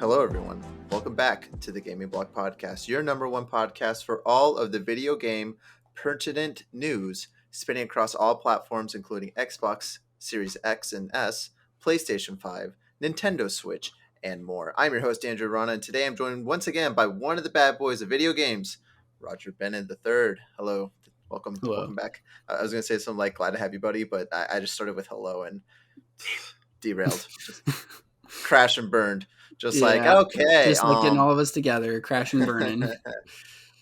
Hello, everyone. Welcome back to the Gaming Block Podcast, your number one podcast for all of the video game pertinent news spanning across all platforms, including Xbox, Series X and S, PlayStation 5, Nintendo Switch, and more. I'm your host, Andrew Rana, and today I'm joined once again by one of the bad boys of video games, Roger Bennett III. Hello. Welcome back. I was going to say something like, glad to have you, buddy, but I just started with hello and derailed. Just crash and burned. Just like, okay. Just like getting all of us together, crash and burning.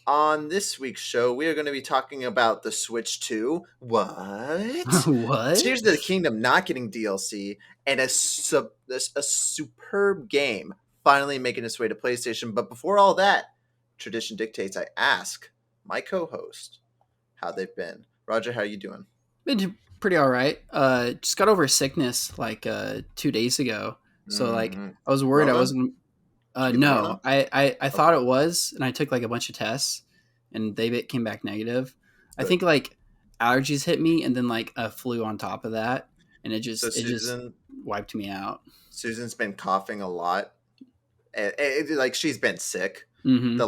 On this week's show, we are going to be talking about the Switch 2. What? Tears of the Kingdom not getting DLC, and a superb game finally making its way to PlayStation. But before all that, tradition dictates I ask my co-host how they've been. Roger, how are you doing? Been pretty all right. Just got over sickness like 2 days ago. So like I was worried I wasn't. No, I thought it was, and I took like a bunch of tests, and they came back negative. Good. I think like allergies hit me, and then like a flu on top of that, and it just wiped me out. Susan's been coughing a lot. Like she's been sick. Mm-hmm.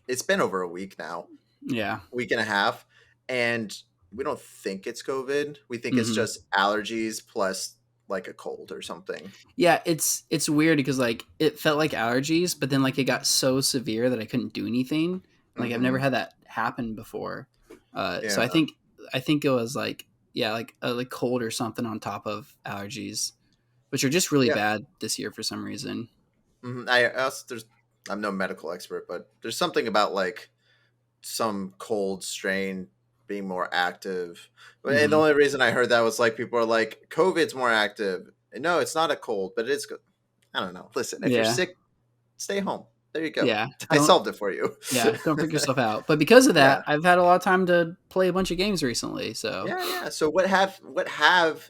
It's been over a week now. Yeah, week and a half, and we don't think it's COVID. We think it's just allergies plus like a cold or something. Yeah, it's weird because like it felt like allergies, but then like it got so severe that I couldn't do anything. Like I've never had that happen before. So I think it was like like cold or something on top of allergies, which are just really bad this year for some reason. I'm no medical expert, but there's something about like some cold strain being more active. And the only reason I heard that was like people are like, COVID's more active. No, it's not a cold, but it is. I don't know. Listen, if you're sick, stay home. There you go. Yeah, I solved it for you. Yeah, don't freak yourself out. But because of that, I've had a lot of time to play a bunch of games recently. So yeah. So what have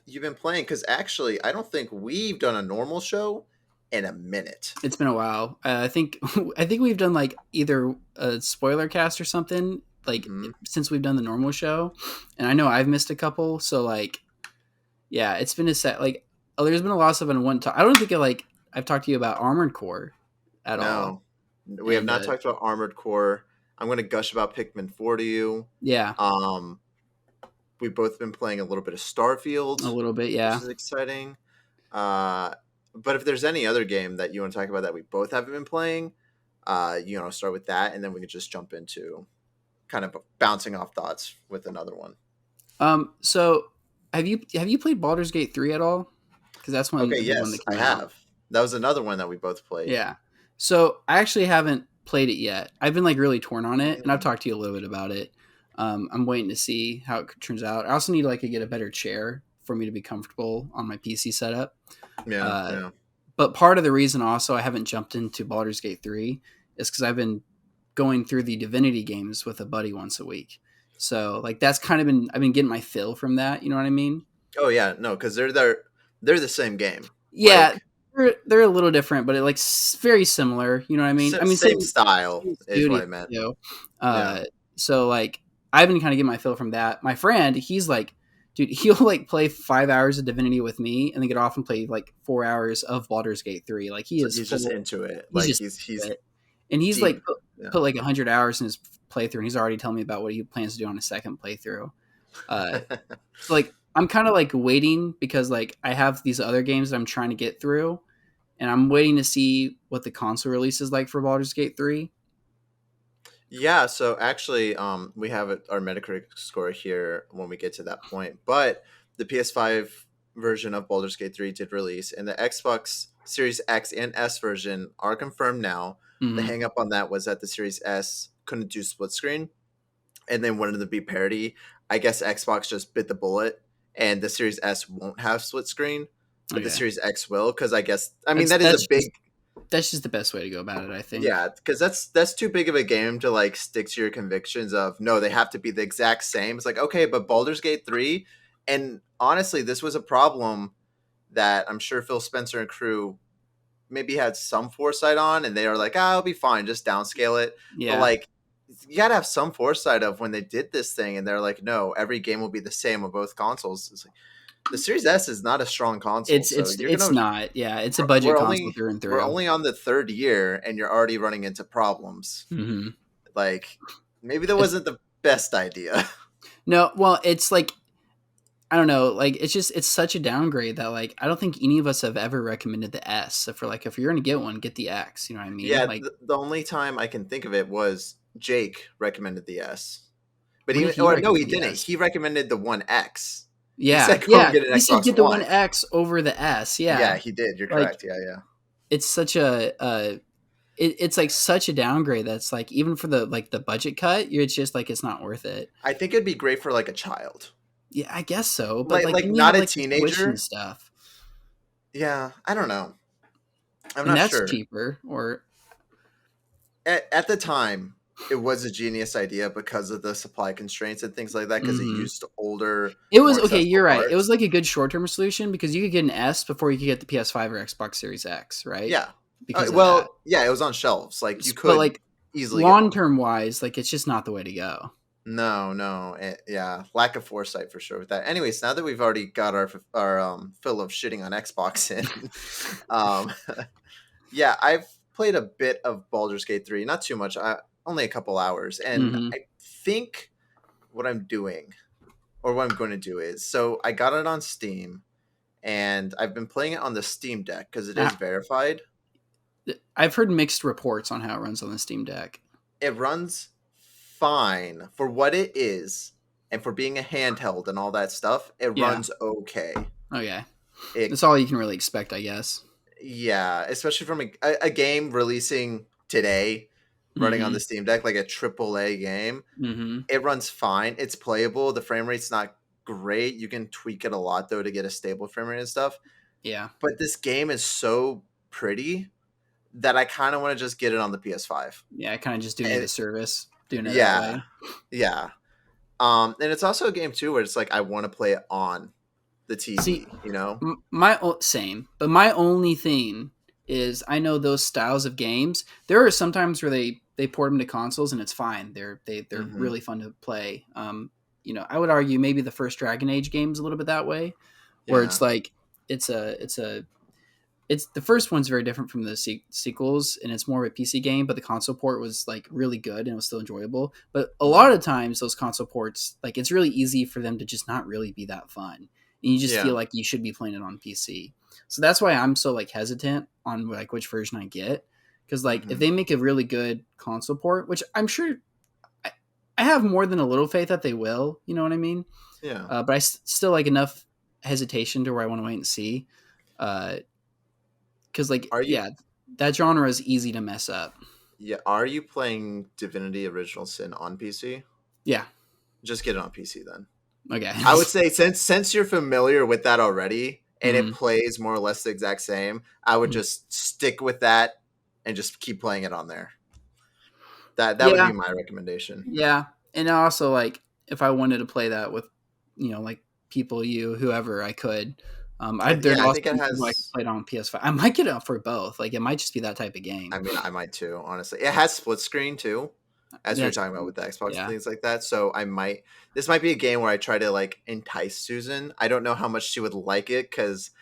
you been playing? Because actually, I don't think we've done a normal show in a minute. It's been a while. I think we've done like either a spoiler cast or something like since we've done the normal show, and I know I've missed a couple. So like, yeah, it's been a set. Like, there's been a lot of stuff I want to. I don't think I've talked to you about Armored Core at all. We have not talked about Armored Core. I'm going to gush about Pikmin 4 to you. Yeah. We've both been playing a little bit of Starfield. A little bit, yeah. Which is exciting. But if there's any other game that you want to talk about that we both haven't been playing, start with that, and then we can just jump into kind of bouncing off thoughts with another one. So have you played Baldur's Gate 3 at all? Because that's one. Okay, yes, I have. That was another one that we both played. Yeah. So I actually haven't played it yet. I've been like really torn on it, and I've talked to you a little bit about it. I'm waiting to see how it turns out. I also need to get a better chair for me to be comfortable on my PC setup. Yeah. But part of the reason also I haven't jumped into Baldur's Gate 3 is because I've been going through the Divinity games with a buddy once a week. So like that's kind of I've been getting my fill from that. You know what I mean? Oh yeah, no, because they're the same game. Yeah. They're a little different, but it's very similar. You know what I mean? Same style is what I meant. So like I've been kind of getting my fill from that. My friend, he's like, dude, he'll like play 5 hours of Divinity with me, and then get off and play like 4 hours of Baldur's Gate 3. Like he's just into it. He's like put like 100 hours in his playthrough, and he's already telling me about what he plans to do on a second playthrough. So like I'm kind of like waiting because like I have these other games that I'm trying to get through, and I'm waiting to see what the console release is like for Baldur's Gate 3. Yeah, so actually, we have our Metacritic score here when we get to that point. But the PS5 version of Baldur's Gate 3 did release, and the Xbox Series X and S version are confirmed now. The hang up on that was that the Series S couldn't do split screen, and they wanted to be parity. I guess Xbox just bit the bullet, and the Series S won't have split screen, but the Series X will, because that is a big... That's just the best way to go about it, I think. Yeah, because that's too big of a game to like stick to your convictions of, no, they have to be the exact same. It's like, okay, but Baldur's Gate 3, and honestly, this was a problem that I'm sure Phil Spencer and crew maybe had some foresight on, and they are like, it'll be fine, just downscale it. Yeah. But like, you gotta have some foresight of when they did this thing, and they're like, no, every game will be the same on both consoles. It's like, the Series S is not a strong console, so it's not. Yeah, it's a budget console through and through. We're only on the third year, and you're already running into problems. Mm-hmm. Like, maybe that wasn't the best idea. No, well, it's like, I don't know, like it's such a downgrade that like I don't think any of us have ever recommended the S. So for like if you're gonna get one, get the X. You know what I mean? Yeah, like the only time I can think of it was Jake recommended the S, but he didn't. He recommended the One X. Yeah, he said, get an he said get the One X over the S. Yeah, he did. You're correct. Yeah. It's such a it's like such a downgrade that's like even for the like the budget cut, it's just like it's not worth it. I think it'd be great for like a child. Yeah, I guess so, but like not a teenager and stuff. Yeah, I don't know. I'm not sure. That's cheaper, or at the time it was a genius idea because of the supply constraints and things like that. Because it used older. It was okay. You're right. It was like a good short term solution because you could get an S before you could get the PS5 or Xbox Series X, right? Yeah. Because yeah, it was on shelves. Like you could like easily long term wise, like it's just not the way to go. No, yeah, lack of foresight for sure with that. Anyways, now that we've already got our fill of shitting on Xbox in, yeah, I've played a bit of Baldur's Gate 3, not too much, only a couple hours, and I think what I'm doing, or what I'm going to do is, so I got it on Steam, and I've been playing it on the Steam Deck because it is verified. I've heard mixed reports on how it runs on the Steam Deck. It runs fine for what it is, and for being a handheld and all that stuff. It runs okay. Okay, that's all you can really expect, I guess. Yeah, especially from a game releasing today, running on the Steam Deck, like a AAA game. It runs fine. It's playable. The frame rate's not great. You can tweak it a lot though to get a stable frame rate and stuff. Yeah, but this game is so pretty that I kind of want to just get it on the PS5. Yeah, I kind of just do the service. Doing it that way. Yeah. And it's also a game too where it's like I want to play it on the TV. See, you know, same. But my only thing is I know those styles of games. There are sometimes where they port them to consoles and it's fine. They're really fun to play. You know, I would argue maybe the first Dragon Age game is a little bit that way, where it's like it's the first one's very different from the sequels, and it's more of a PC game, but the console port was like really good and it was still enjoyable. But a lot of times those console ports, like it's really easy for them to just not really be that fun. And you just feel like you should be playing it on PC. So that's why I'm so like hesitant on like which version I get. Cause like if they make a really good console port, which I'm sure I have more than a little faith that they will, you know what I mean? Yeah. But I still like enough hesitation to where I want to wait and see. Because like that genre is easy to mess up. Yeah, are you playing Divinity Original Sin on PC? Yeah, just get it on PC then. Okay, I would say since you're familiar with that already and it plays more or less the exact same, I would just stick with that and just keep playing it on there. That would be my recommendation. Yeah, and also like if I wanted to play that with like people, whoever I could. I think it has. I played on PS5. I might get it for both. Like it might just be that type of game. I mean, I might too. Honestly, it has split screen too, as we were talking about with the Xbox and things like that. So this might be a game where I try to like entice Susan. I don't know how much she would like it because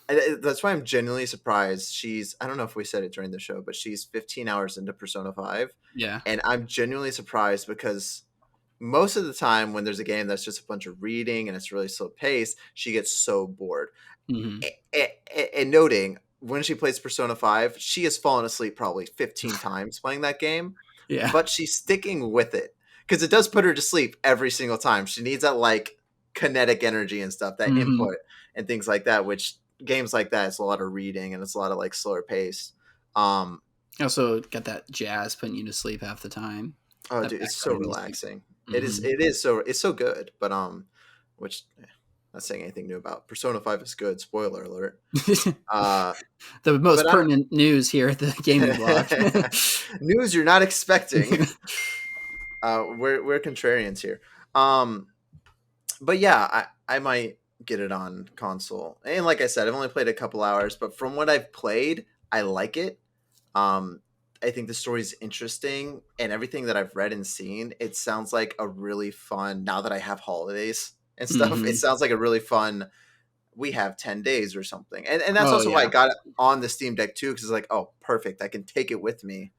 that's why I'm genuinely surprised. I don't know if we said it during the show, but she's 15 hours into Persona 5. Yeah, and I'm genuinely surprised because most of the time when there's a game that's just a bunch of reading and it's really slow paced, she gets so bored. And noting, when she plays Persona 5, she has fallen asleep probably 15 times playing that game. Yeah. But she's sticking with it because it does put her to sleep every single time. She needs that like kinetic energy and stuff, that input and things like that, which games like that, it's a lot of reading and it's a lot of like slower pace. Also got that jazz putting you to sleep half the time. Oh, dude, it's so relaxing. It's so good, but which not saying anything new about Persona 5 is good. Spoiler alert. The most pertinent news here at the gaming blog. News you're not expecting. We're contrarians here. But yeah, I might get it on console. And like I said, I've only played a couple hours, but from what I've played, I like it. I think the story's interesting, and everything that I've read and seen, it sounds like a really fun, now that I have holidays and stuff, it sounds like a really fun we have 10 days or something. And that's Oh also why I yeah, got it on the Steam Deck too, because it's like, oh, perfect. I can take it with me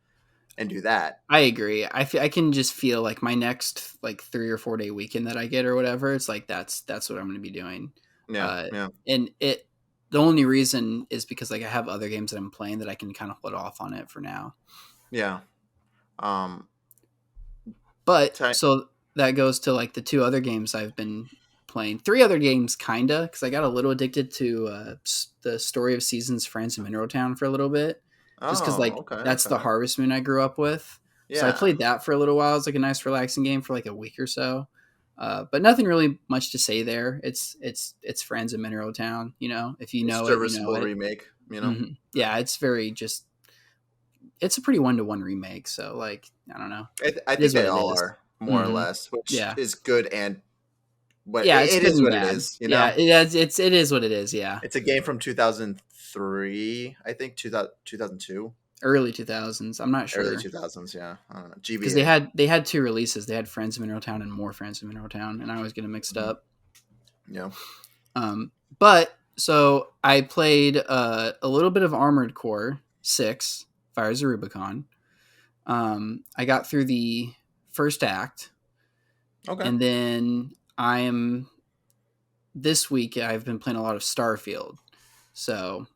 and do that. I agree. I can just feel like my next like 3 or 4 day weekend that I get or whatever. It's like that's what I'm going to be doing. Yeah. Yeah. And the only reason is because like I have other games that I'm playing that I can kind of put off on it for now. Yeah. Um, But ty- so that goes to like the 2 other games I've been playing. 3 other games, kinda, because I got a little addicted to the Story of Seasons, France and Mineral Town for a little bit, just because oh, like okay. that's the Okay. Harvest Moon I grew up with. So I Yeah. played that for a little while. It's like a nice relaxing game for like a week or so. But nothing really much to say there. It's Friends in Mineral Town. You know, if you know it, you know Serviceable it. remake, you know? Yeah, it's very just. It's a pretty 1-to-1 remake. So like, I don't know. I It think is what they it all is. are, more or Mm-hmm. less, which Yeah. is good and what Yeah, it's it good is and what it bad. is, you Yeah, know? it is what it is. Yeah, It's a game from 2003, I think, 2002, early 2000s. I'm not early sure 2000s, yeah. I don't know. because GBA. they had 2 releases. They had Friends of Mineral Town and more Friends of Mineral Town, and I always get them mixed Mhm. up. Yeah. But so I played a little bit of Armored Core 6, Fires of Rubicon. I got through the first act, Okay. and then I am this week. I've been playing a lot of Starfield. So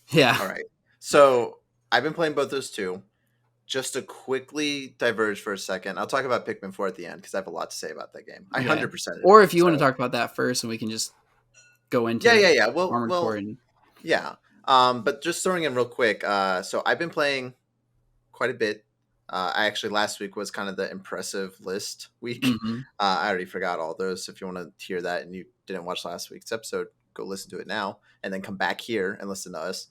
yeah, All right. So I've been playing both those two. Just to quickly diverge for a second, I'll talk about Pikmin 4 at the end because I have a lot to say about that game. I okay. 100% it. Or if you want to So talk about that first, and we can just go yeah, into yeah, yeah. Well, Armored Core and yeah. But just throwing in real quick. So I've been playing quite a bit. I actually last week was kind of the impressive list week. mm-hmm. I already forgot all those. If you want to hear that and you didn't watch last week's episode, go listen to it now and then come back here and listen to us.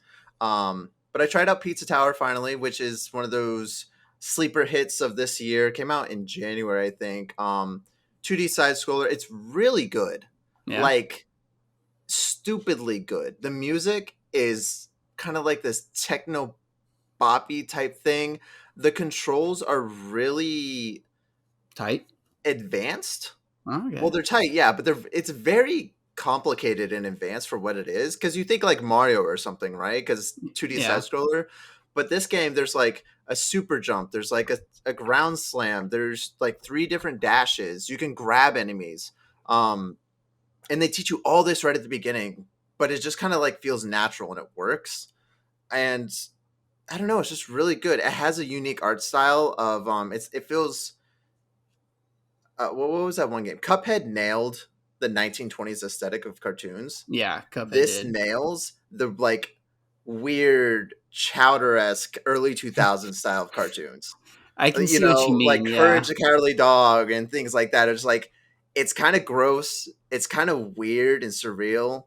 But I tried out Pizza Tower finally, which is one of those sleeper hits of this year. It came out in January, I think. 2D side scroller. It's really good. Yeah. Like stupidly good. The music is kind of like this techno boppy type thing. The controls are really Tight. advanced. Oh, Well, okay. they're tight, yeah, but it's very complicated and advanced for what it is. Because you think like Mario or something, right? Because 2D side Yeah. scroller. But this game, there's like a super jump, there's like a ground slam, there's like 3 different dashes. You can grab enemies. And they teach you all this right at the beginning, but it just kind of like feels natural and it works. And I don't know, it's just really good. It has a unique art style of it feels what was that one game? Cuphead nailed the 1920s aesthetic of cartoons. Yeah. Cuphead This did. nails the like weird Chowder-esque early 2000s style of cartoons. I can You see what you know, like mean. Courage Yeah. the Cowardly Dog and things like that. It's like it's kind of gross, it's kind of weird and surreal,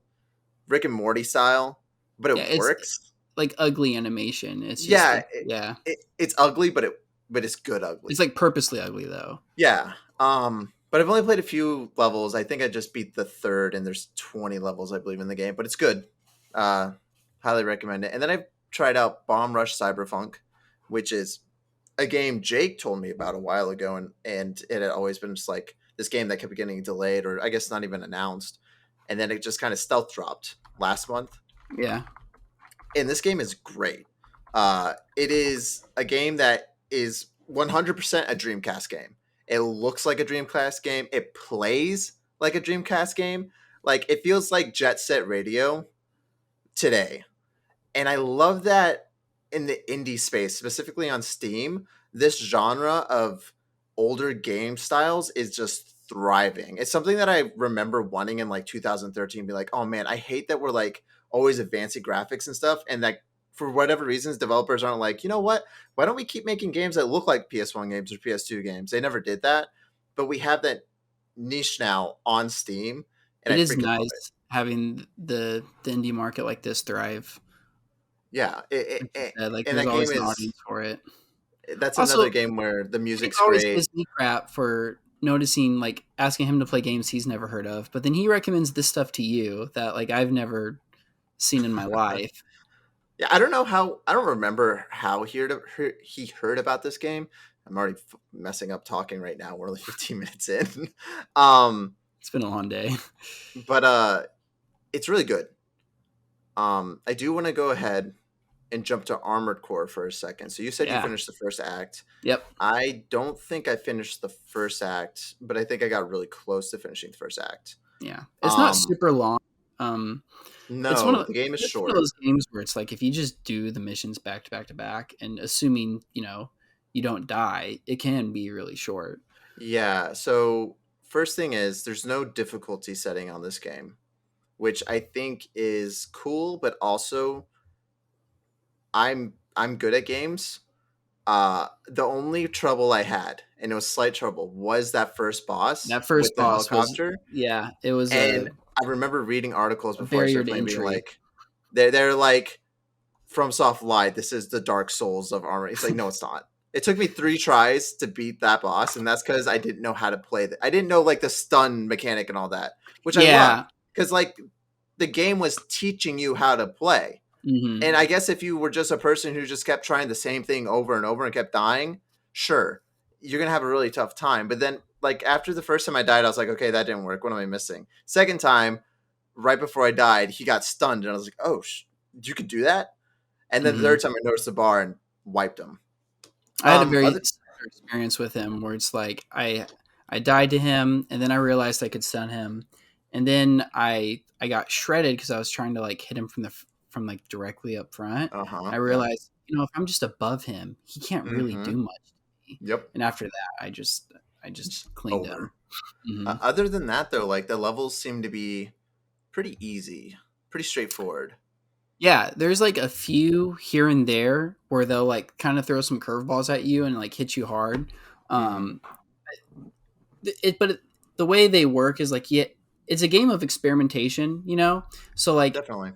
Rick and Morty style, but Yeah. it It's works. like ugly animation. It's just Yeah, like, yeah. it's ugly, but it's good It's ugly. like purposely ugly though. Yeah. But I've only played a few levels. I think I just beat the third, and there's 20 levels, I believe, in the game. But it's good. Uh, highly recommend it. And then I've tried out Bomb Rush Cyberpunk, which is a game Jake told me about a while ago, and it had always been just like this game that kept getting delayed, or I guess not even announced, and then it just kind of stealth dropped last month. Yeah. And this game is great. It is a game that is 100% a Dreamcast game. It looks like a Dreamcast game. It plays like a Dreamcast game. Like it feels like Jet Set Radio today. And I love that in the indie space, specifically on Steam, this genre of older game styles is just thriving. It's something that I remember wanting in like 2013, be like, oh man, I hate that we're like always advancing graphics and stuff. And like for whatever reasons, developers aren't like, you know what? Why don't we keep making games that look like PS1 games or PS2 games? They never did that. But we have that niche now on Steam, and It I is freaking love it. nice having the indie market like this thrive. Yeah, Like you said, like and there's that game always an is audience for it. that's another Also, game where the Jake music's always great. gives me crap for noticing, like asking him to play games he's never heard of, but then he recommends this stuff to you that like I've never seen in my life. Yeah, I don't remember how he heard about this game. I'm already messing up talking right now. We're only 15 minutes in. um, It's been a long day. but it's really good. I do want to go ahead and jump to Armored Core for a second. So you said you finished the first act. Yep. I don't think I finished the first act, but I think I got really close to finishing the first act. Yeah, it's not super long. No, it's one of the game is short. One of those games where it's like if you just do the missions back to back to back, and assuming you don't die, it can be really short. Yeah. So first thing is there's no difficulty setting on this game, which I think is cool, but also I'm good at games. The only trouble I had, and it was slight trouble, was that first boss. That first with the boss helicopter. it was. And I remember reading articles before I started playing, being like, they're like, FromSoft lied. This is the Dark Souls of Armor. It's like, no, it's not. It took me 3 tries to beat that boss, and that's because I didn't know how to play I didn't know like the stun mechanic and all that, which I loved because like the game was teaching you how to play. Mm-hmm. And I guess if you were just a person who just kept trying the same thing over and over and kept dying, sure, you're gonna have a really tough time. But then, like after the first time I died, I was like, okay, that didn't work. What am I missing? Second time, right before I died, he got stunned, and I was like, oh, you could do that. And then the third time, I noticed the bar and wiped him. I had a very similar experience with him where it's like I died to him, and then I realized I could stun him, and then I got shredded because I was trying to like hit him from like directly up front. I realized, if I'm just above him, he can't really do much to me. Yep. And after that, I just cleaned him. Mm-hmm. Other than that, though, like the levels seem to be pretty easy, pretty straightforward. Yeah, there's like a few here and there where they'll like kind of throw some curveballs at you and like hit you hard. But the way they work is like, it's a game of experimentation, So like, definitely,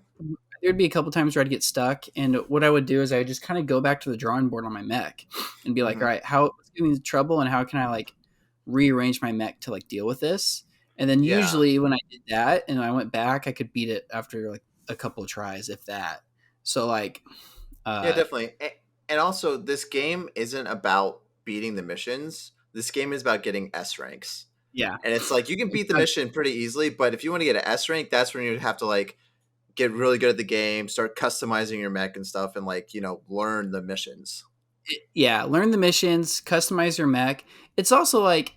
there'd be a couple times where I'd get stuck, and what I would do is I would just kind of go back to the drawing board on my mech and be like, all right, what's giving me trouble, and how can I like rearrange my mech to like deal with this? And then usually when I did that and I went back, I could beat it after like a couple of tries, if that. So like, yeah, definitely. And also, this game isn't about beating the missions. This game is about getting S ranks. Yeah, and it's like you can beat the mission pretty easily, but if you want to get an S rank, that's when you have to like get really good at the game, start customizing your mech and stuff, and like learn the missions. Learn the missions, customize your mech. It's also like,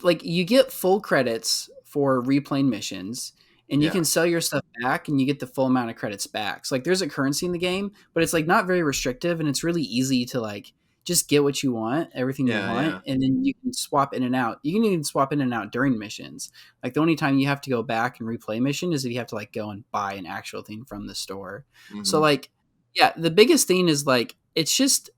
like you get full credits for replaying missions. And you can sell your stuff back and you get the full amount of credits back. So like there's a currency in the game, but it's like not very restrictive, and it's really easy to like just get what you want, everything you want, and then you can swap in and out. You can even swap in and out during missions. Like the only time you have to go back and replay a mission is if you have to like go and buy an actual thing from the store. So like, the biggest thing is like it's just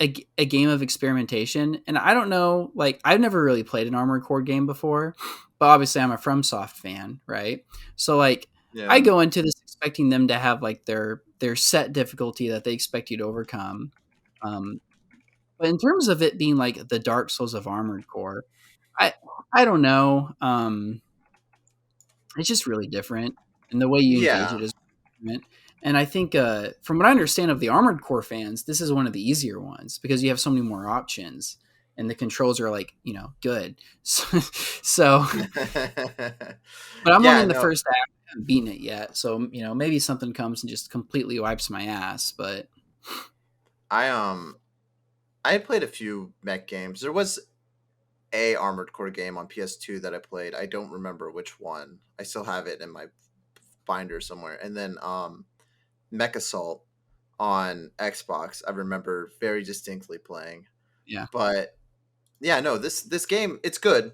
a game of experimentation. And I don't know, like I've never really played an Armored Core game before. But obviously I'm a FromSoft fan, right? So like I go into this expecting them to have like their set difficulty that they expect you to overcome. But in terms of it being like the Dark Souls of Armored Core, I don't know. It's just really different, and the way you engage it is different. And I think from what I understand of the Armored Core fans, this is one of the easier ones because you have so many more options. And the controls are like, good. So but I'm only in the first act. I haven't beaten it yet. So, maybe something comes and just completely wipes my ass. But I played a few mech games. There was a Armored Core game on PS2 that I played. I don't remember which one. I still have it in my binder somewhere. And then Mech Assault on Xbox, I remember very distinctly playing. Yeah. But yeah, no, this game, it's good.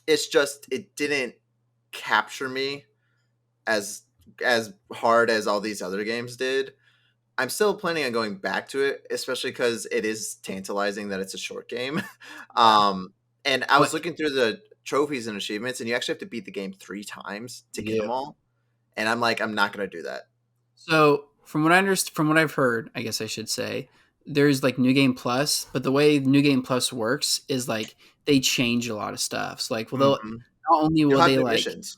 It's just it didn't capture me as hard as all these other games did. I'm still planning on going back to it, especially because it is tantalizing that it's a short game. And I was looking through the trophies and achievements, and you actually have to beat the game 3 times to get them all. And I'm like, I'm not going to do that. So from what I've heard, I guess I should say, there's like New Game Plus, but the way New Game Plus works is like they change a lot of stuff. So like, not only will they like, missions.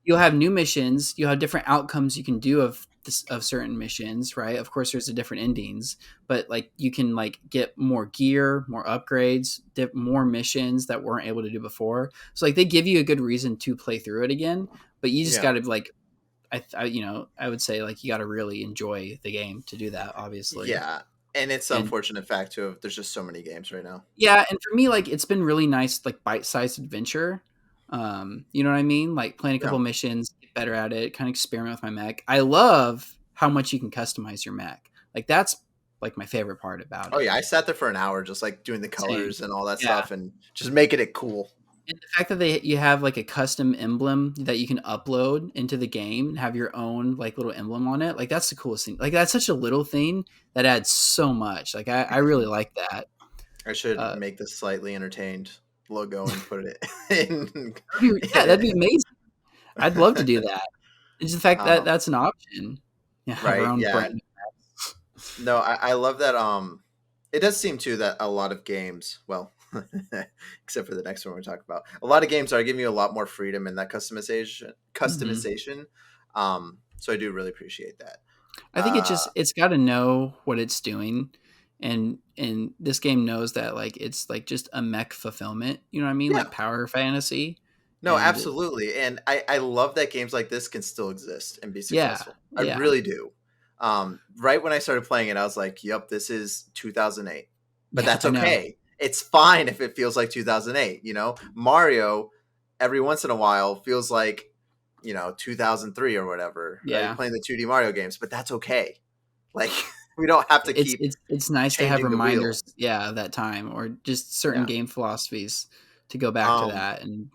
You'll have new missions, you'll have different outcomes you can do of of certain missions, right? Of course, there's the different endings, but like you can like get more gear, more upgrades, more missions that weren't able to do before. So like they give you a good reason to play through it again, but you just Yeah. got to like I would say like you got to really enjoy the game to do that, obviously. Yeah. And it's an And unfortunate fact too. There's just so many games right now. yeah, and for me, like it's been really nice, like bite-sized adventure. You know what I mean? Like playing a Yeah. couple missions, get better at it, kind of experiment with my mech. I love how much you can customize your mech. Like that's like my favorite part about Oh it. yeah, I sat there for an hour just like doing the Same. colors and all that Yeah. stuff and just making it cool. And the fact that you have like a custom emblem that you can upload into the game and have your own like little emblem on it, like that's the coolest thing. Like that's such a little thing that adds so much. Like I really like that. I should Uh, make the slightly entertained logo and put it in. yeah, that'd be amazing. I'd love to do that. It's the fact that um, that's an option. Yeah, have our right? own Yeah. brand. No, I love that. It does seem too that a lot of games, well, except for the next one we're talking about, a lot of games are giving you a lot more freedom in that customization. Mhm. Customization. So I do really appreciate that. I think it's got to know what it's doing, and this game knows that like it's like just a mech fulfillment. You know what I mean? Yeah. Like power fantasy, No, and absolutely. And I love that games like this can still exist and be yeah, successful. I yeah, really do. Right when I started playing it, I was like, yep, this is 2008. But yeah. that's I know. okay. It's fine if it feels like 2008. You know, Mario, every once in a while, feels like, 2003 or whatever, right? Yeah, Playing the 2D Mario games, but that's okay. Like, we don't have to it's keep it's it's nice to have changing the wheel. reminders. Yeah, of that time or just certain Yeah. game philosophies to go back to Um, that. And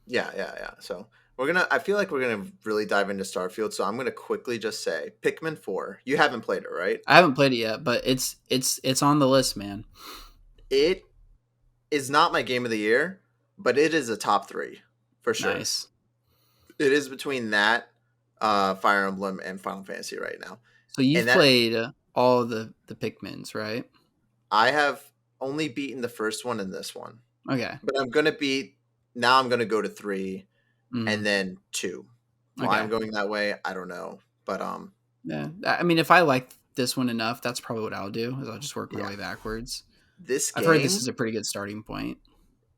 Yeah. So I feel like we're gonna really dive into Starfield. So I'm gonna quickly just say Pikmin 4. You haven't played it, right? I haven't played it yet, but it's on the list, man. It is not my game of the year, but it is a top three for sure. Nice. It is between that, Fire Emblem, and Final Fantasy right now. So And you've that played all the Pikmins, right? I have only beaten the first one and this one, Okay. but I'm gonna beat. Now I'm gonna go to three and Mm, then two. Why I'm okay. going that way, I don't know. But Yeah. I mean, if I like this one enough, that's probably what I'll do. Is I'll just work my yeah, way backwards. this I've heard this game is a pretty good starting point.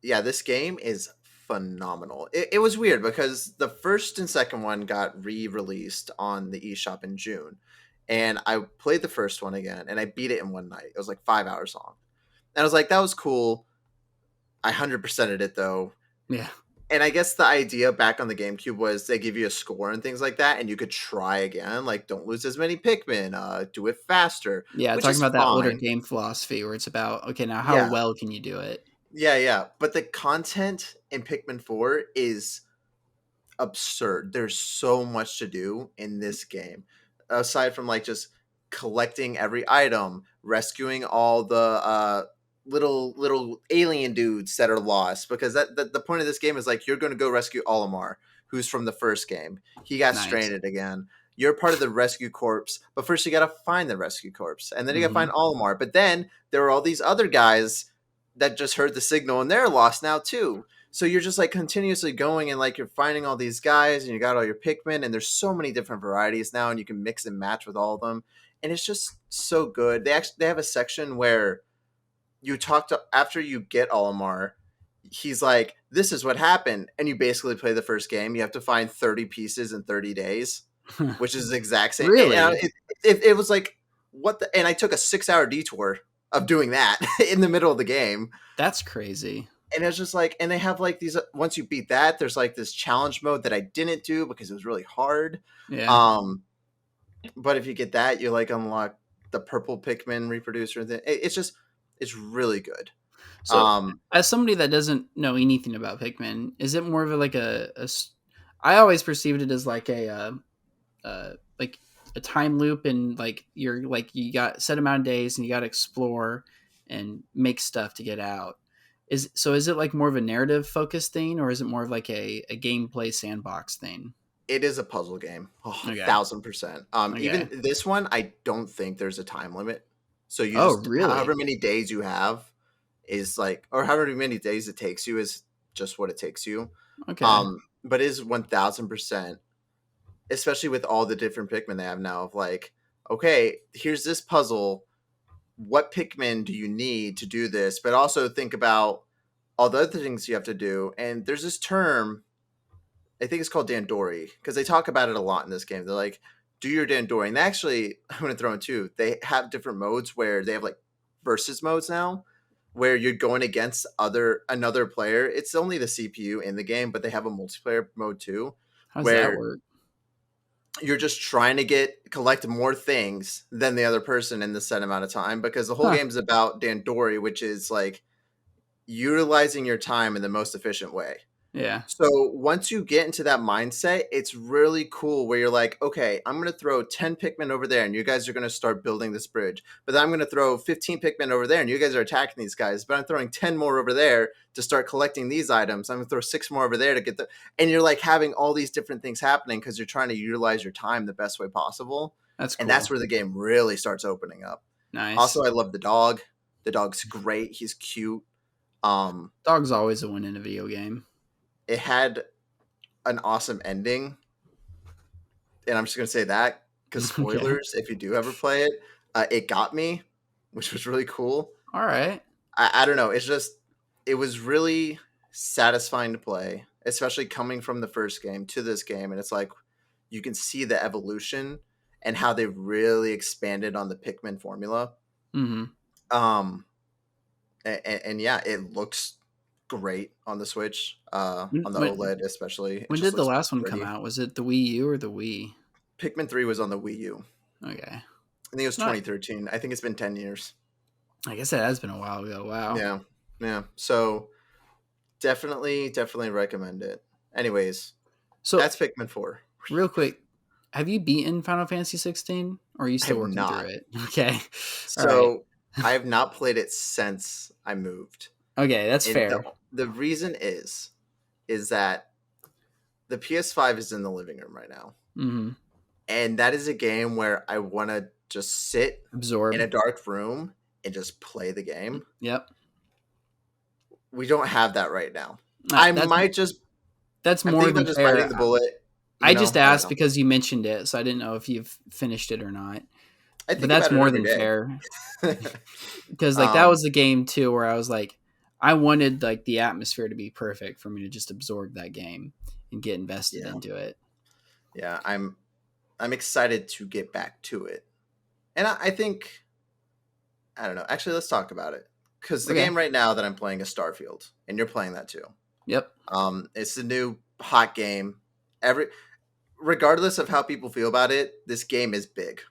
yeah, this game is phenomenal. It was weird because the first and second one got re-released on the eShop in June. And I played the first one again and I beat it in one night. It was like 5 hours long. And I was like, that was cool. I 100%ed it though. Yeah. And I guess the idea back on the GameCube was they give you a score and things like that, and you could try again. Like, don't lose as many Pikmin, do it faster, Yeah. which Talking is about that older fine. game philosophy where it's about, okay, now how Yeah, well can you do it? yeah. But the content in Pikmin 4 is absurd. There's so much to do in this game. Aside from like just collecting every item, rescuing all the little alien dudes that are lost because the point of this game is like you're going to go rescue Olimar, who's from the first game. He got Nice. stranded again. You're part of the rescue corps, but first you got to find the rescue corps and then you got to Hmm. find Olimar. But then there are all these other guys that just heard the signal and they're lost now too. So you're just like continuously going and like you're finding all these guys and you got all your Pikmin and there's so many different varieties now and you can mix and match with all of them and it's just so good. They have a section where you talk to after you get Olimar, he's like, "This is what happened," and you basically play the first game. You have to find 30 pieces in 30 days, which is the exact same. Really? It was like what the, and I took a 6 hour detour of doing that in the middle of the game That's crazy. and it's just like and they have like these once you beat that there's like this challenge mode that I didn't do because it was really hard Yeah. um but if you get that you like unlock the purple Pikmin reproducer thing. It's just it's really good. So, um as somebody that doesn't know anything about Pikmin, is it more of a, like I always perceived it as like like a time loop, and like you're like you got set amount of days and you got to explore and make stuff to get out. Is it like more of a narrative focused thing, or is it more of like a gameplay sandbox thing? it is a puzzle game. Oh, Okay. 1000%. Okay. Even this one I don't think there's a time limit, so you Oh, just really? however many days you have is like or however many days it takes you is just what it takes you. Okay. But it is 1000% especially with all the different Pikmin they have now. Of like, okay, here's this puzzle. What Pikmin do you need to do this? But also think about all the other things you have to do. And there's this term, I think it's called Dandori, because they talk about it a lot in this game. They're like, do your Dandori. And actually, I'm going to throw in two. They have different modes where they have like versus modes now, where you're going against another player. It's only the CPU in the game, but they have a multiplayer mode too, How does that where work? you're just trying to collect more things than the other person in the set amount of time, because the whole game is about Dandori, which is like utilizing your time in the most efficient way. Yeah. So once you get into that mindset, it's really cool where you're like, okay, I'm going to throw 10 Pikmin over there and you guys are going to start building this bridge. But then I'm going to throw 15 Pikmin over there and you guys are attacking these guys. But I'm throwing 10 more over there to start collecting these items. I'm going to throw 6 more over there to get the... And you're like having all these different things happening because you're trying to utilize your time the best way possible. That's cool. And that's where the game really starts opening up. Nice. Also, I love the dog. The dog's great. He's cute. Dog's always a win in a video game. It had an awesome ending, and I'm just gonna say that because spoilers. If you do ever play it, it got me, which was really cool. All right. I don't know. It was really satisfying to play, especially coming from the first game to this game, and it's like you can see the evolution and how they really expanded on the Pikmin formula. Mm-hmm. And yeah, it looks great on the Switch, on the OLED especially. When did the last one come out? Was it the Wii U or the Wii? Pikmin 3 was on the Wii U. Okay. I think it was 2013. I think it's been 10 years. I guess it has been a while ago. Wow. Yeah. So definitely recommend it. Anyways, so that's Pikmin 4. Real quick, have you beaten Final Fantasy 16 or are you still working through it? Okay. So I have not played it since I moved. Okay, that's fair. The reason is that the PS5 is in the living room right now. Mm-hmm. And that is a game where I want to just absorb in a dark room and just play the game. Yep. We don't have that right now. That's more than just fair. biting the bullet. I just asked because you mentioned it, so I didn't know if you've finished it or not. But that's more than fair. Because that was the game too where I was like, I wanted like the atmosphere to be perfect for me to just absorb that game and get invested into it. Yeah, I'm excited to get back to it. And I think, I don't know. Actually, let's talk about it. Because the game right now that I'm playing is Starfield, and you're playing that too. Yep. It's the new hot game. Regardless of how people feel about it, this game is big.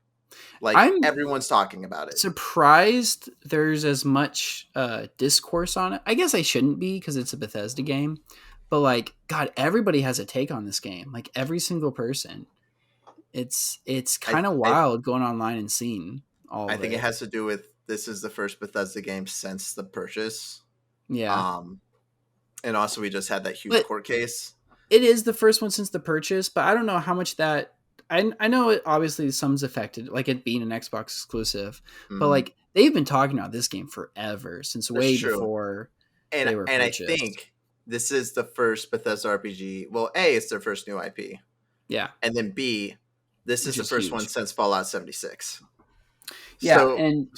Everyone's talking about it. Surprised there's as much discourse on it. I guess I shouldn't be because it's a Bethesda game. But like, God, everybody has a take on this game. Like every single person. It's kind of wild going online and seeing all. I think it has to do with this is the first Bethesda game since the purchase. Yeah. And also we just had that huge court case. It is the first one since the purchase, but I don't know how much that. I know it obviously some's affected, like it being an Xbox exclusive, but like they've been talking about this game forever since way before they were purchased. I think this is the first Bethesda RPG. Well, A, it's their first new IP. Yeah. And then B, this is the first one since Fallout 76. Yeah, so, and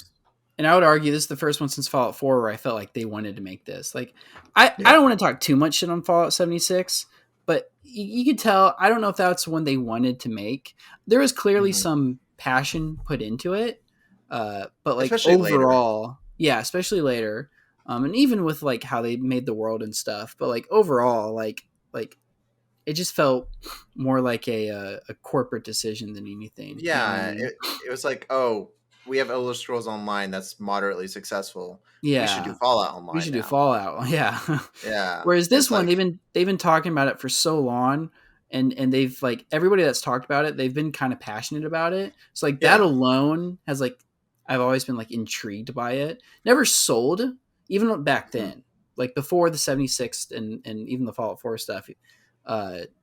I would argue this is the first one since Fallout 4 where I felt like they wanted to make this. Like, I don't want to talk too much shit on Fallout 76, but you could tell, I don't know if that's one they wanted to make. There was clearly some passion put into it, but like especially overall, especially later, and even with like how they made the world and stuff. But like overall, like it just felt more like a corporate decision than anything. Yeah, it was like, oh, we have Elder Scrolls Online that's moderately successful. Yeah, we should do Fallout Online. We should do Fallout. Yeah, yeah. Whereas this one, they've been talking about it for so long, and they've like everybody that's talked about it, they've been kind of passionate about it. So like that alone has like I've always been like intrigued by it. Never sold, even back then, like before the 76 and even the Fallout 4 stuff,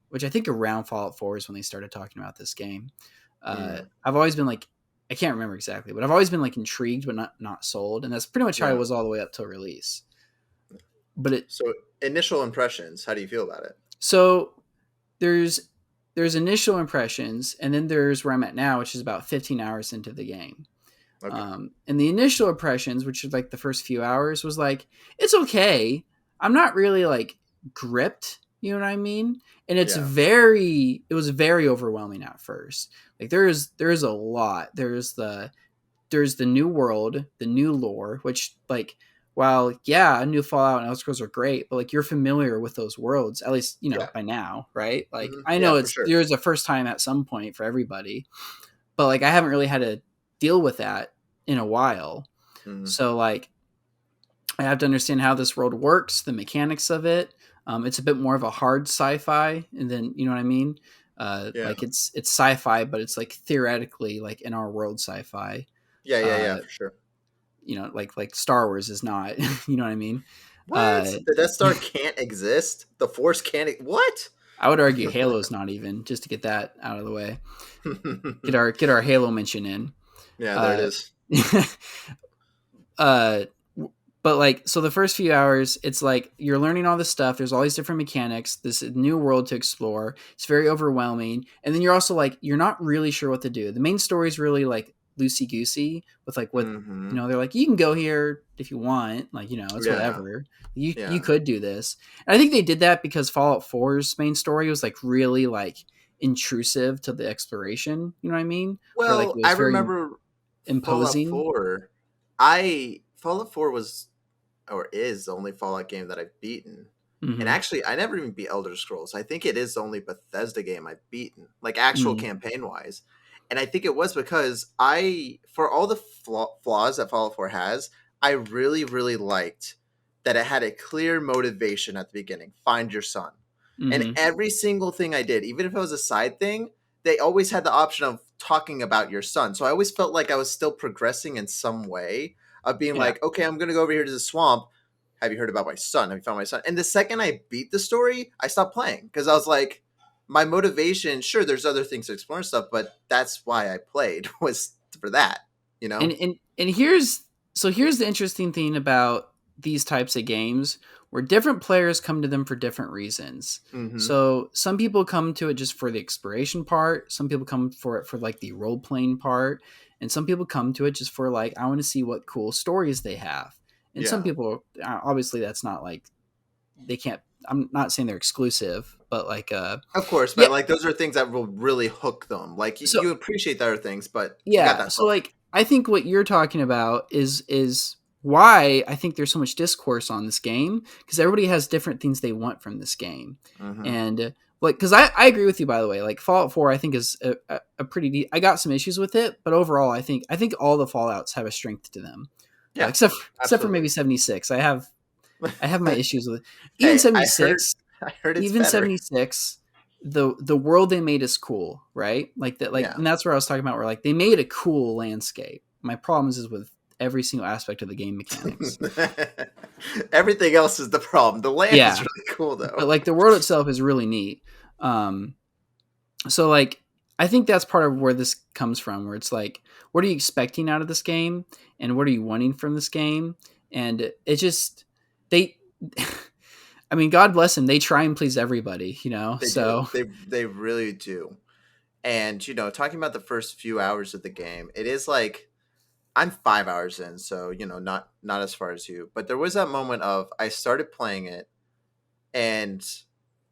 which I think around Fallout 4 is when they started talking about this game. I've always been like. I can't remember exactly, but I've always been like intrigued, but not sold, and that's pretty much how I was all the way up till release. But so initial impressions, how do you feel about it? So there's there's initial impressions, and then there's where I'm at now, which is about 15 hours into the game. Okay. And the initial impressions, which is like the first few hours, was like, it's okay. I'm not really like gripped, you know what I mean? And it was very overwhelming at first. Like there is a lot. There's the new world, the new lore, which like, while new Fallout and Elder Scrolls are great, but like you're familiar with those worlds, at least, by now, right? Like I know there's a first time at some point for everybody, but like I haven't really had to deal with that in a while. So like I have to understand how this world works, the mechanics of it. It's a bit more of a hard sci-fi, and then you know what I mean. Like it's sci-fi, but it's like theoretically like in our world sci-fi. Yeah, for sure. Like Star Wars is not. You know what I mean? What? The Death Star can't exist. The Force can't. What? I would argue Halo's not even, just to get that out of the way. Get our Halo mention in. Yeah, there it is. But like, so the first few hours, it's like you're learning all this stuff. There's all these different mechanics, this new world to explore. It's very overwhelming. And then you're also like, you're not really sure what to do. The main story is really like loosey goosey with like what, they're like, you can go here if you want, like, it's whatever. You could do this. And I think they did that because Fallout 4's main story was like really like intrusive to the exploration. You know what I mean? Well, like, I remember imposing. Fallout 4 was, or is, the only Fallout game that I've beaten. And actually, I never even beat Elder Scrolls. I think it is the only Bethesda game I've beaten, like actual campaign wise. And I think it was because for all the flaws that Fallout 4 has, I really, really liked that it had a clear motivation at the beginning. Find your son. And every single thing I did, even if it was a side thing, they always had the option of talking about your son. So I always felt like I was still progressing in some way of being like, okay, I'm going to go over here to the swamp. Have you heard about my son? Have you found my son? And the second I beat the story, I stopped playing because I was like, my motivation, sure, there's other things to explore and stuff, but that's why I played, was for that, And here's the interesting thing about these types of games, where different players come to them for different reasons. So some people come to it just for the exploration part. Some people come for it for like the role playing part. And some people come to it just for like, I want to see what cool stories they have. And some people, obviously that's not like, they can't, I'm not saying they're exclusive, but like, of course, but like those are things that will really hook them. Like you appreciate the other things, but so like, I think what you're talking about is why I think there's so much discourse on this game, because everybody has different things they want from this game. And like, because I agree with you, by the way. Like Fallout 4 I think is a pretty I got some issues with it, but overall I think all the Fallouts have a strength to them, except for maybe 76. I have my issues with it. Even 76, I heard it's even better. 76, the world they made is cool, right? Like that, like, and that's where I was talking about, where like they made a cool landscape. My problems is with every single aspect of the game mechanics. Everything else is the problem. The land is really cool though. But like the world itself is really neat. So like I think that's part of where this comes from, where it's like, what are you expecting out of this game, and what are you wanting from this game? And it just I mean, God bless them. They try and please everybody, They really do. And talking about the first few hours of the game, it is like, I'm 5 hours in, so not as far as you. But there was that moment of, I started playing it, and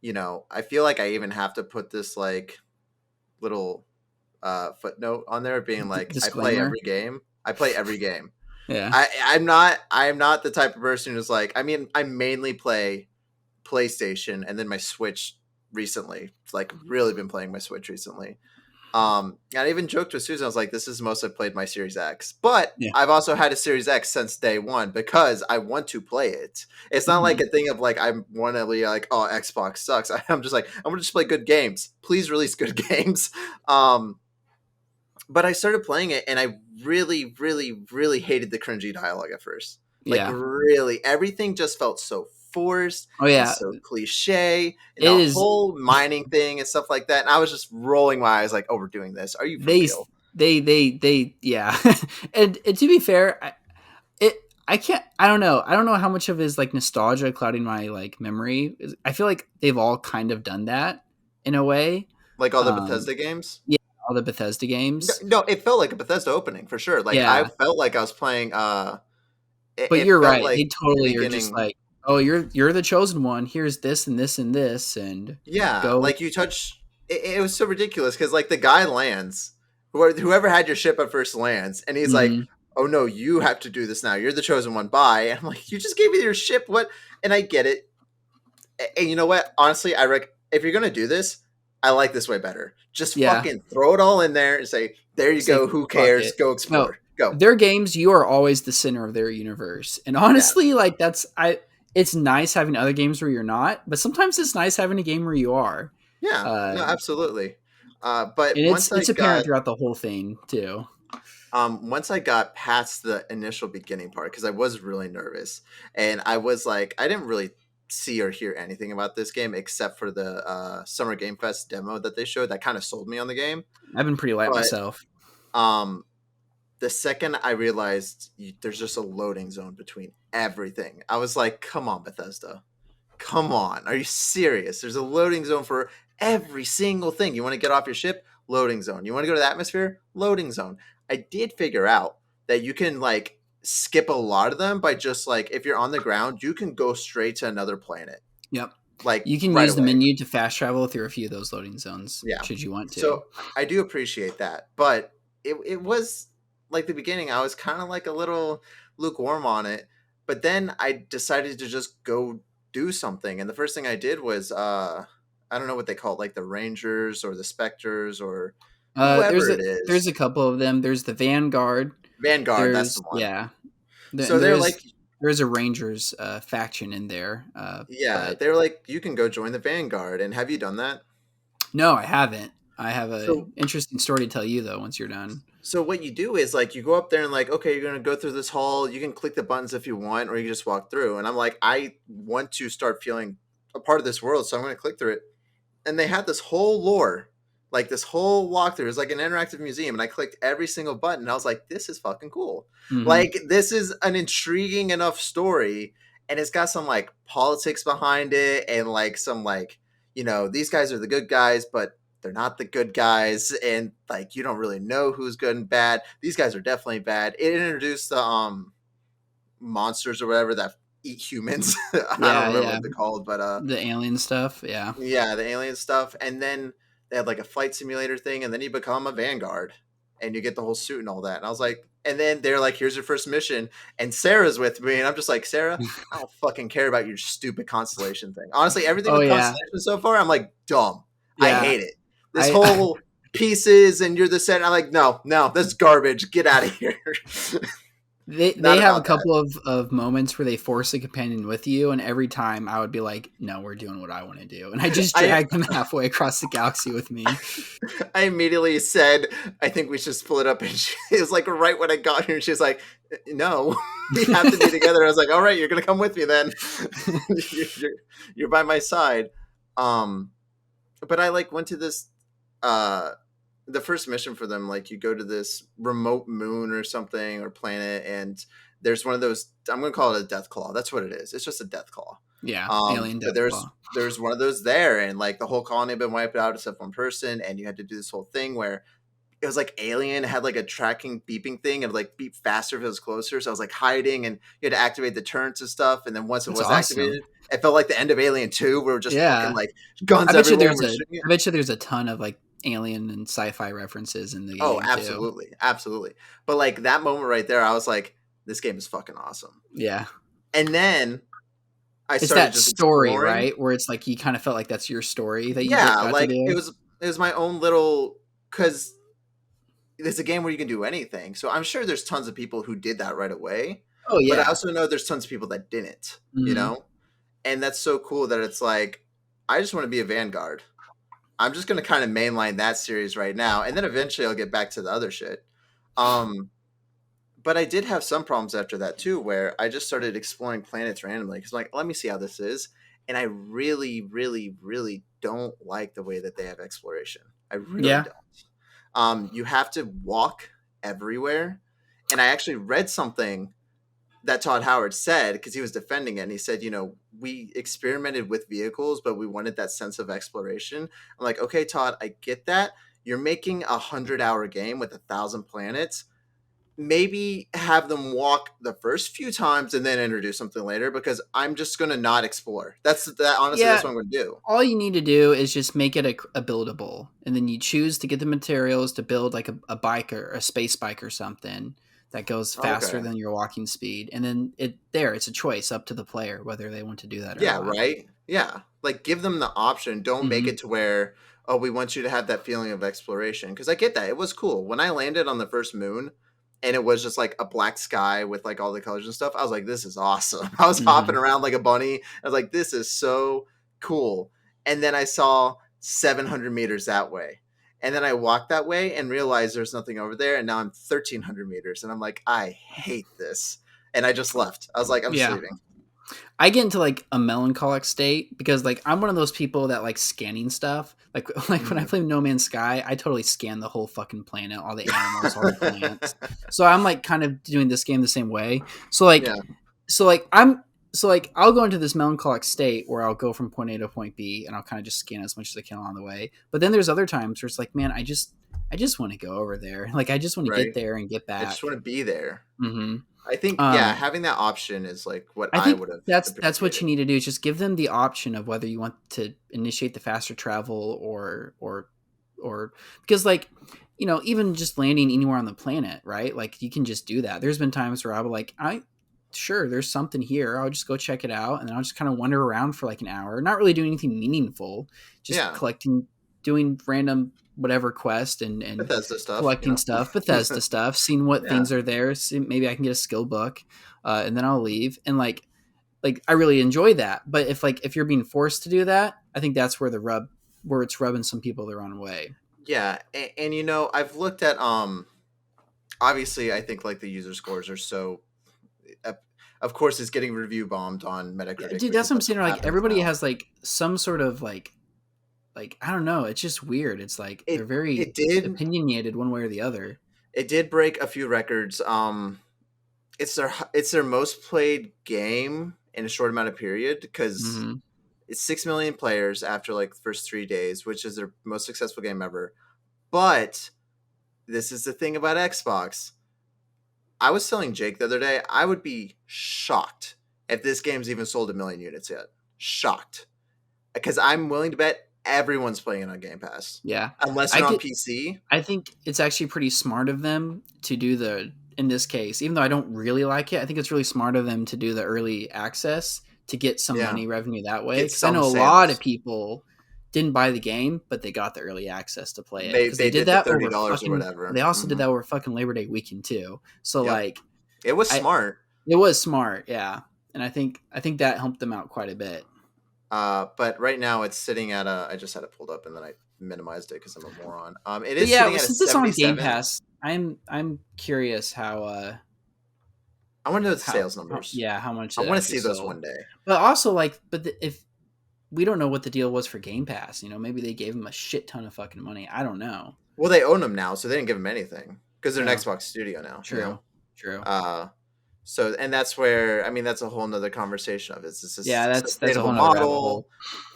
I feel like I even have to put this like little footnote on there, being like, disclaimer. I play every game. Yeah. I'm not the type of person who's like, I mean, I mainly play PlayStation and then my Switch recently. It's like really been playing my Switch recently. And I even joked with Susan, I was like, this is the most I've played my Series X. But I've also had a Series X since day one because I want to play it. It's not like a thing of like, I want to be like, oh, Xbox sucks. I'm just like, I want to just play good games. Please release good games. But I started playing it, and I really, really, really hated the cringy dialogue at first. Like, really, everything just felt so forced. And so cliche. And the whole mining thing and stuff like that. And I was just rolling my eyes like, oh, we're doing this. Are you for real? They and to be fair, I don't know how much of it is like nostalgia clouding my like memory. I feel like they've all kind of done that in a way. Like all the Um, Bethesda games? yeah, all the Bethesda No, games. no, it felt like a Bethesda opening for sure. Like I Yeah, felt like I was playing. but It you're felt right. like They the totally are just beginning. like, oh, you're the chosen one. Here's this and this and this, and Yeah, go. like you touch. It was so ridiculous because like the guy lands, whoever had your ship at first lands, and he's like, Mhm. "Oh no, you have to do this now. You're the chosen one." Bye. And I'm like, "You just gave me your ship. What?" And I get it. And you know what? Honestly, if you're gonna do this, I like this way better. Just Yeah, fucking throw it all in there and say, "There you say go. Who fuck cares? it. Go No, explore. Go." their games, you are always the center of their universe, and Yeah, honestly, like that's I. It's nice having other games where you're not, but sometimes it's nice having a game where you are. yeah, Uh, no, absolutely. But and it's apparent throughout the whole thing too. once I got past the initial beginning part, because I was really nervous, and I was like, I didn't really see or hear anything about this game except for the Summer Game Fest demo that they showed that kind of sold me on the game. I've been pretty light But myself. um, the second I realized there's just a loading zone between everything, I was like, come on, Bethesda. Come on. Are you serious? There's a loading zone for every single thing. You want to get off your ship? Loading zone. You want to go to the atmosphere? Loading zone. I did figure out that you can like skip a lot of them by just like if you're on the ground, you can go straight to another planet Yep. like You can right use the away. menu to fast travel through a few of those loading zones, Yeah. should you want to. So I do appreciate that. But it was like the beginning, I was kind of like a little lukewarm on it. But then I decided to just go do something. And the first thing I did was I don't know what they call it, like the Rangers or the Spectres or There's whoever a it there's is. a couple of them. There's the Vanguard. Vanguard, that's the There's one. yeah. So they're like There's a Rangers faction in there. yeah, But they're like you can go join the Vanguard. And have you done that? no, I haven't. I have a So interesting story to tell you though. Once you're done. So what you do is like you go up there and like, okay, you're gonna go through this hall. You can click the buttons if you want, or you can just walk through. And I'm like, I want to start feeling a part of this world, so I'm gonna click through it. And they had this whole lore, like this whole walkthrough. It's like an interactive museum, and I clicked every single button. And I was like, this is fucking cool. Hmm. Like this is an intriguing enough story, and it's got some like politics behind it, and like some like these guys are the good guys, but they're not the good guys, and like you don't really know who's good and bad. These guys are definitely bad. It introduced the monsters or whatever that eat humans. I don't Yeah, remember yeah. what they're called, but The alien stuff. Yeah. yeah, the alien stuff. And then they had like a flight simulator thing, and then you become a Vanguard and you get the whole suit and all that. And I was like, and then they're like, here's your first mission. And Sarah's with me, and I'm just like, Sarah, I don't fucking care about your stupid constellation thing. Honestly, everything Oh with yeah. constellation so far, I'm like, dumb. I Yeah. hate it. This I whole pieces and you're the center. I'm like, no, no, that's garbage. Get out of here. They Not have a about that. couple of moments where they force a companion with you, and every time I would be like, "No, we're doing what I want to do," and I just I drag them halfway across the galaxy with me. I immediately said, I think we should split up. And she, it was like right when I got here, and she was like, no, we have to be together. I was like, all right, you're going to come with me then. you're, you're by my side. Um, but I like went to this, uh, the first mission for them, like you go to this remote moon or something or planet, and there's one of those. I'm going to call it a death claw. That's what it is. It's just a death claw. Yeah, alien But Deathclaw. there's one of those there, and like the whole colony had been wiped out except one person, and you had to do this whole thing where it was like Alien had like a tracking beeping thing and like beep faster if it was closer. So I was like hiding, and you had to activate the turrets and stuff. And then once it That's was awesome. activated, it felt like the end of Alien 2. We were just fucking Yeah, like guns everywhere. And we're shooting it. I bet you there's a ton of like alien and sci-fi references in the Oh, game too. absolutely, absolutely. But like that moment right there, I was like, this game is fucking awesome. Yeah, And then I it's started that just story, exploring. right? Where it's like you kind of felt like that's your story that you Yeah, got to like do. it was my own little because it's a game where you can do anything. So I'm sure there's tons of people who did that right away, Oh but I yeah. also know there's tons of people that didn't, Hmm. And that's so cool that it's like I just want to be a Vanguard. I'm just going to kind of mainline that series right now, and then eventually I'll get back to the other shit. Um but I did have some problems after that too, where I just started exploring planets randomly because, like, let me see how this is, and I really, really, really don't like the way that they have exploration. I really Yeah. don't. You have to walk everywhere, and I actually read something that Todd Howard said, because he was defending it, and he said, we experimented with vehicles, but we wanted that sense of exploration. I'm like, okay, Todd, I get that. You're making 100-hour game with 1,000 planets. Maybe have them walk the first few times and then introduce something later, because I'm just going to not explore. Honestly, that's what I'm going to do. All you need to do is just make it a buildable, and then you choose to get the materials to build like a bike or a space bike or something that goes faster than your walking speed. And then it's a choice up to the player whether they want to do that or not. Yeah, right? Yeah. Like, give them the option. Don't make it to where, we want you to have that feeling of exploration. Because I get that. It was cool. When I landed on the first moon, and it was just like a black sky with like all the colors and stuff, I was like, this is awesome. I was hopping around like a bunny. I was like, this is so cool. And then I saw 700 meters that way. And then I walked that way and realized there's nothing over there. And now I'm 1,300 meters. And I'm like, I hate this. And I just left. I was like, I'm sleeping. I get into like a melancholic state because like I'm one of those people that like scanning stuff. Like when I play No Man's Sky, I totally scan the whole fucking planet, all the animals, all the plants. So I'm like kind of doing this game the same way. So I'll go into this melancholic state where I'll go from point A to point B and I'll kind of just scan as much as I can along the way. But then there's other times where it's like, man, I just want to go over there. Like I just want to get there and get back. I just want to be there. Mm-hmm. I think having that option is like what I would have. That's what you need to do. Is just give them the option of whether you want to initiate the faster travel or because like even just landing anywhere on the planet, right? Like you can just do that. There's been times where I'll be like, sure, there's something here. I'll just go check it out, and then I'll just kind of wander around for like an hour, not really doing anything meaningful, just doing random whatever quest and Bethesda stuff, collecting stuff, Bethesda stuff, seeing what things are there. Maybe I can get a skill book, and then I'll leave. And like I really enjoy that. But if you're being forced to do that, I think that's where it's rubbing some people the wrong way. Yeah, and I've looked at obviously I think like the user scores are so. Of course, it's getting review bombed on Metacritic. Yeah, dude, that's what I'm saying. Like everybody has like some sort of like I don't know. It's just weird. It's like they're very opinionated one way or the other. It did break a few records. It's their most played game in a short amount of period because it's 6 million players after like the first 3 days, which is their most successful game ever. But this is the thing about Xbox. I was telling Jake the other day, I would be shocked if this game's even sold 1 million units yet. Shocked. Because I'm willing to bet everyone's playing it on Game Pass. Yeah. Unless you're on PC. I think it's actually pretty smart of them to do in this case, even though I don't really like it, I think it's really smart of them to do the early access to get some money revenue that way. Because I know a lot of people didn't buy the game, but they got the early access to play it. They did that $30 or whatever. They also did that over fucking Labor Day weekend too. So like, it was smart. It was smart, yeah. And I think that helped them out quite a bit. But right now it's sitting at I just had it pulled up and then I minimized it because I'm a moron. It is sitting at since it's on Game Pass, I'm curious how. I want to know the sales numbers. How much? I want to see those one day. But also, if we don't know what the deal was for Game Pass, maybe they gave them a shit ton of fucking money. I don't know. Well, they own them now, so they didn't give them anything because they're an Xbox studio now. True. So, and that's where, that's a whole nother conversation of it. That's a whole model.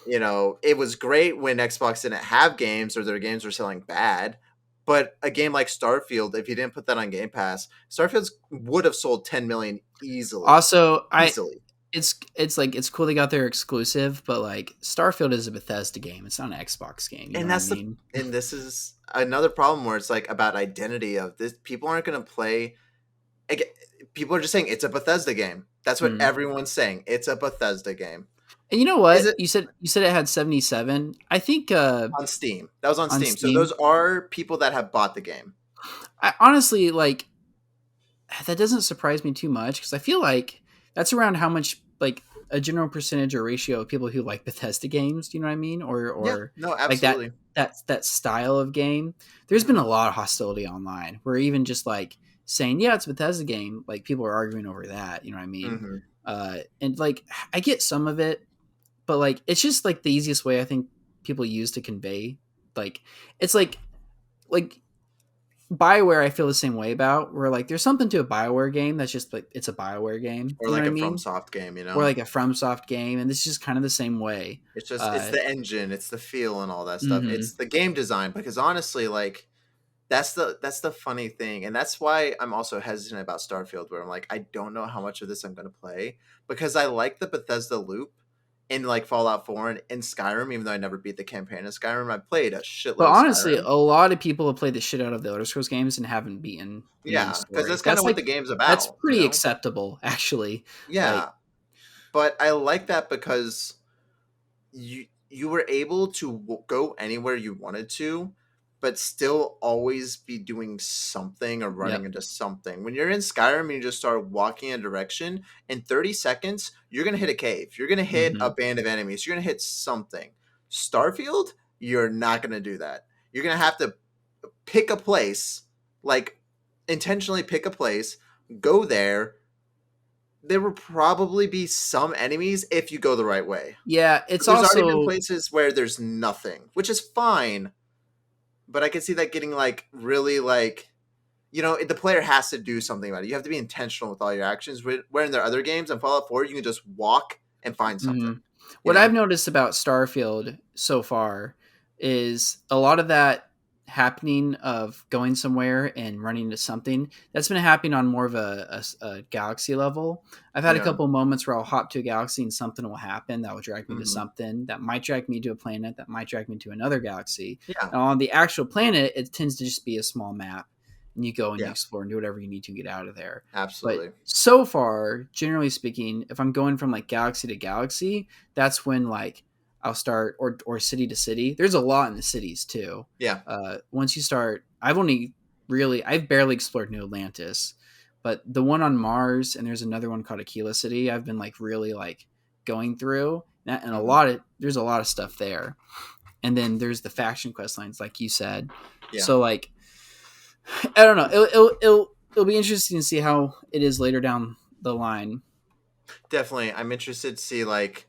It was great when Xbox didn't have games or their games were selling bad. But a game like Starfield, if you didn't put that on Game Pass, Starfield would have sold 10 million easily. Also, it's cool they got their exclusive, but like Starfield is a Bethesda game. It's not an Xbox game. And and this is another problem where it's like about identity of this. People aren't going to play. People are just saying it's a Bethesda game. That's what everyone's saying. It's a Bethesda game. And you know what? You said it had 77. I think on Steam. That was on Steam. So those are people that have bought the game. I honestly that doesn't surprise me too much because I feel like that's around how much like a general percentage or ratio of people who like Bethesda games. Do you know what I mean? Or no, absolutely. Like that style of game. There's been a lot of hostility online where even just like saying, yeah, it's a Bethesda game. Like people are arguing over that. You know what I mean? And like I get some of it. But like, it's just like the easiest way I think people use to convey. Like, it's like BioWare I feel the same way about, where like there's something to a BioWare game that's just like it's a BioWare game. Or You know like what I a mean? FromSoft game, you Or know? like a FromSoft game, and this is just kind of the same way. It's the engine, it's the feel and all that stuff. Mm-hmm. It's the game design because honestly, like that's the funny thing, and that's why I'm also hesitant about Starfield, where I'm like, I don't know how much of this I'm gonna play because I like the Bethesda loop in like Fallout 4 and in Skyrim, even though I never beat the campaign of Skyrim. I played a shitload But of honestly, Skyrim. a lot of people have played the shit out of the Elder Scrolls games and haven't beaten the main Yeah, because story. that's kind of what the game's That's about, you pretty know? acceptable, actually. Like, Yeah, but I like that because you were able to go anywhere you wanted to, but still always be doing something or running yep. into something. When you're in Skyrim and you just start walking in a direction, in 30 seconds, you're going to hit a cave. You're going to hit Mm-hmm. a band of enemies. You're going to hit something. Starfield, you're not going to do that. You're going to have to pick a place, like intentionally pick a place, go there. There will probably be some enemies if you go the right way. Yeah, But it's there's already been also places where there's nothing, which is fine. But I can see that getting like really like, the player has to do something about it. You have to be intentional with all your actions. Where in their other games on Fallout 4, you can just walk and find something. mhm. What I've noticed about Starfield so far is a lot of that happening of going somewhere and running into something that's been happening on more of a galaxy level. I've had a Yeah. couple moments where I'll hop to a galaxy and something will happen that will drag me to Hmm. something that might drag me to a planet that might drag me to another galaxy. Yeah. Now, on the actual planet, it tends to just be a small map, and you go and you Yeah. explore and do whatever you need to get out of there. But Absolutely. so far, generally speaking, if I'm going from like galaxy to galaxy, that's when like I'll start or city to city. There's a lot in the cities too. Yeah. Once you start, I've barely explored New Atlantis, but the one on Mars and there's another one called Aquila City. I've been like really like going through that, and there's a lot of stuff there. And then there's the faction quest lines, like you said. Yeah. So like, I don't know. It'll be interesting to see how it is later down the line. Definitely. I'm interested to see like,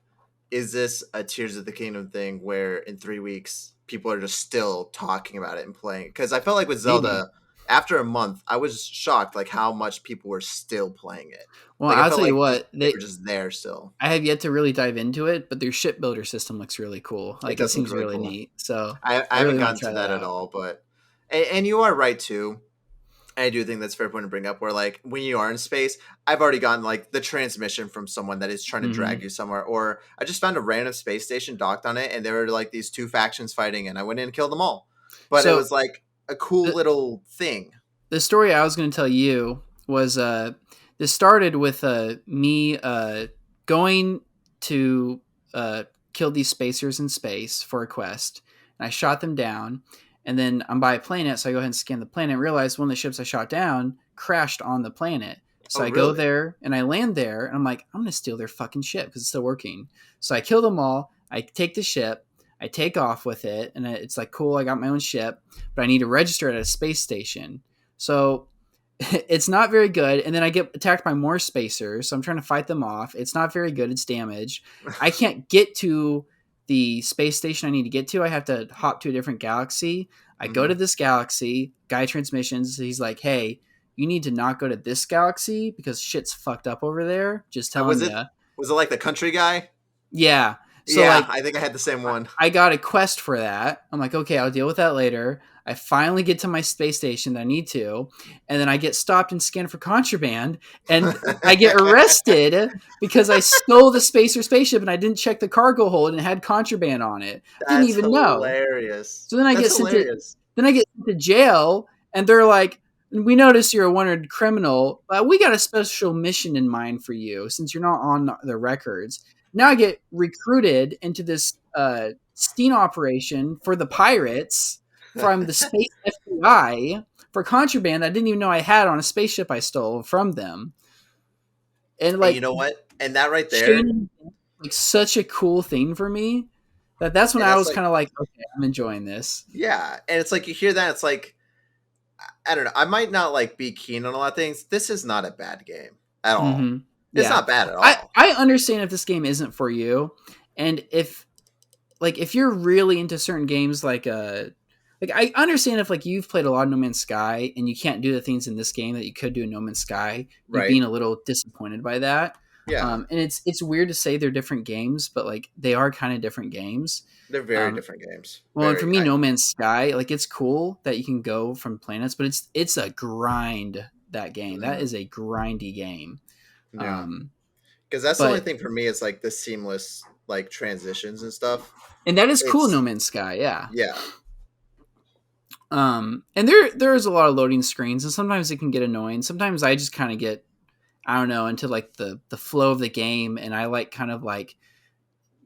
is this a Tears of the Kingdom thing where in 3 weeks people are just still talking about it and playing? Because I felt like with Zelda, Maybe. after a month, I was shocked like how much people were still playing it. Well, Like I I'll felt tell you like what, they were just there still. I have yet to really dive into it, but their shipbuilder system looks really cool. It Like it does look seems really really cool. neat. So I I haven't really want gotten to try to that at out. all, but and you are right too. I do think that's a fair point to bring up where like when you are in space, I've already gotten like the transmission from someone that is trying to drag you somewhere, or I just found a random space station docked on it and there were like these two factions fighting and I went in and killed them all. But it So was like a cool the, little thing. the story I was going to tell you was this started with me going to kill these spacers in space for a quest, and I shot them down. And then I'm by a planet, so I go ahead and scan the planet. And realize one of the ships I shot down crashed on the planet. So Oh I go really? there and I land there, and I'm like, I'm gonna steal their fucking ship because it's still working. So I kill them all. I take the ship. I take off with it, and it's like cool. I got my own ship, but I need to register it at a space station. So it's not very good. And then I get attacked by more spacers. So I'm trying to fight them off. It's not very good. It's damaged. I can't get to the space station I need to get to. I have to hop to a different galaxy. I go to this galaxy, guy transmissions. He's like, hey, you need to not go to this galaxy because shit's fucked up over there. Just telling you. Was it like the country guy? Yeah. So yeah, like, I think I had the same one. I got a quest for that. I'm like, okay, I'll deal with that later. I finally get to my space station that I need to, and then I get stopped and scanned for contraband, and I get arrested because I stole the spacer spaceship and I didn't check the cargo hold and it had contraband on it. I didn't even know. Hilarious. So then I get sent to jail, and they're like, "We notice you're a wanted criminal. We got a special mission in mind for you since you're not on the records." Now I get recruited into this sting operation for the pirates from the space FBI for contraband I didn't even know I had on a spaceship I stole from them. And like, you know what? And that right there, like such a cool thing for me that's when I was kind of like, okay, I'm enjoying this. Yeah, and it's like you hear that, it's like, I don't know. I might not like be keen on a lot of things. This is not a bad game at all. Mm-hmm. It's not bad at all. I understand if this game isn't for you, and if you're really into certain games like like I understand if like you've played a lot of No Man's Sky and you can't do the things in this game that you could do in No Man's Sky, you Right. being a little disappointed by that. Yeah. And it's weird to say they're different games, but like they are kind of different games. They're very different games. Well, and for me, No Man's Sky, like it's cool that you can go from planets, but it's a grind. That game, that is a grindy game. Yeah. Because that's the only thing for me is like the seamless like transitions and stuff. And that is cool, No Man's Sky, yeah. Yeah. And there is a lot of loading screens, and sometimes it can get annoying. Sometimes I just kind of get, I don't know, into like the flow of the game, and I like kind of like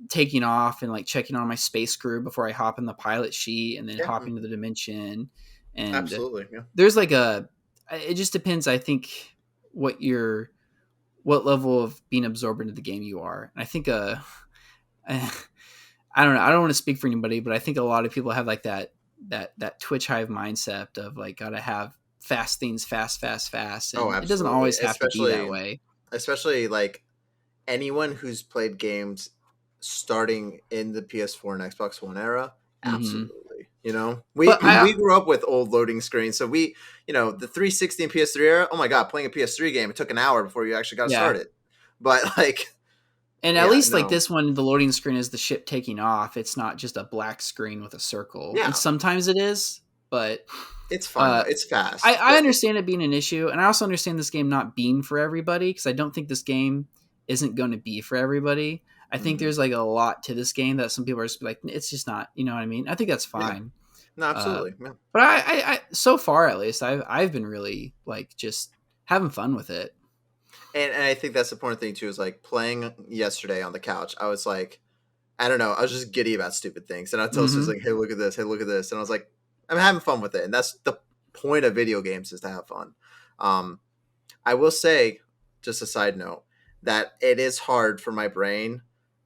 taking off and like checking on my space crew before I hop in the pilot sheet and then hop into the dimension. And absolutely, yeah. There's like it just depends, I think, what level of being absorbed into the game you are. And I think I don't know, I don't want to speak for anybody, but I think a lot of people have like that Twitch Hive mindset of like gotta have fast things fast. And it doesn't always have to be that way. Especially like anyone who's played games starting in the PS4 and Xbox One era, absolutely. You know, we grew up with old loading screens, so we, you know, the 360 and PS3 era. Oh my god, playing a PS3 game, it took an hour before you actually got started. But like, and at least like this one, the loading screen is the ship taking off. It's not just a black screen with a circle. Yeah. And sometimes it is, but it's fun. It's fast. I understand it being an issue, and I also understand this game not being for everybody, because I don't think this game isn't going to be for everybody. I think there's like a lot to this game that some people are just like, it's just not, you know what I mean? I think that's fine. Yeah. No, absolutely. Yeah. But I so far at least, I've been really like just having fun with it. And I think that's the important thing too, is like playing yesterday on the couch. I was like, I don't know, I was just giddy about stupid things. And I tell Susan, like, hey, look at this. Hey, look at this. And I was like, I'm having fun with it. And that's the point of video games, is to have fun. I will say, just a side note, that it is hard for my brain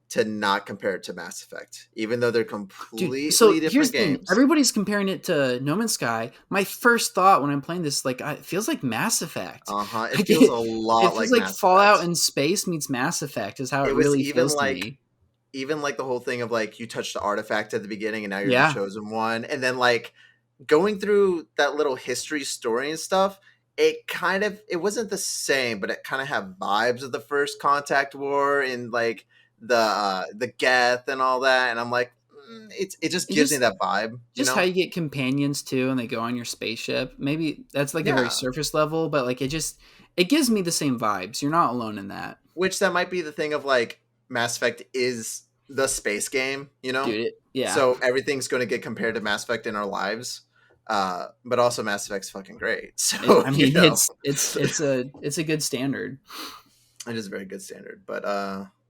to not compare it to Mass Effect, even though they're completely different games. Everybody's comparing it to No Man's Sky. My first thought when I'm playing this, like, it feels like Mass Effect. It feels a lot like Mass Fallout Effect. In space meets Mass Effect is how it really feels to me. Even like the whole thing of like you touched the artifact at the beginning and now you're the chosen one, and then like going through that little history story and stuff. It wasn't the same, but it kind of had vibes of the First Contact War and like the Geth and all that, and I'm like, it just gives me that vibe. Just how you get companions too, and they go on your spaceship. Maybe that's like a very surface level, but like it gives me the same vibes. You're not alone in that. Which that might be the thing of like Mass Effect is the space game, you know? Dude, yeah. So everything's going to get compared to Mass Effect in our lives. But also Mass Effect's fucking great. So I mean, it's a good standard. It is a very good standard, but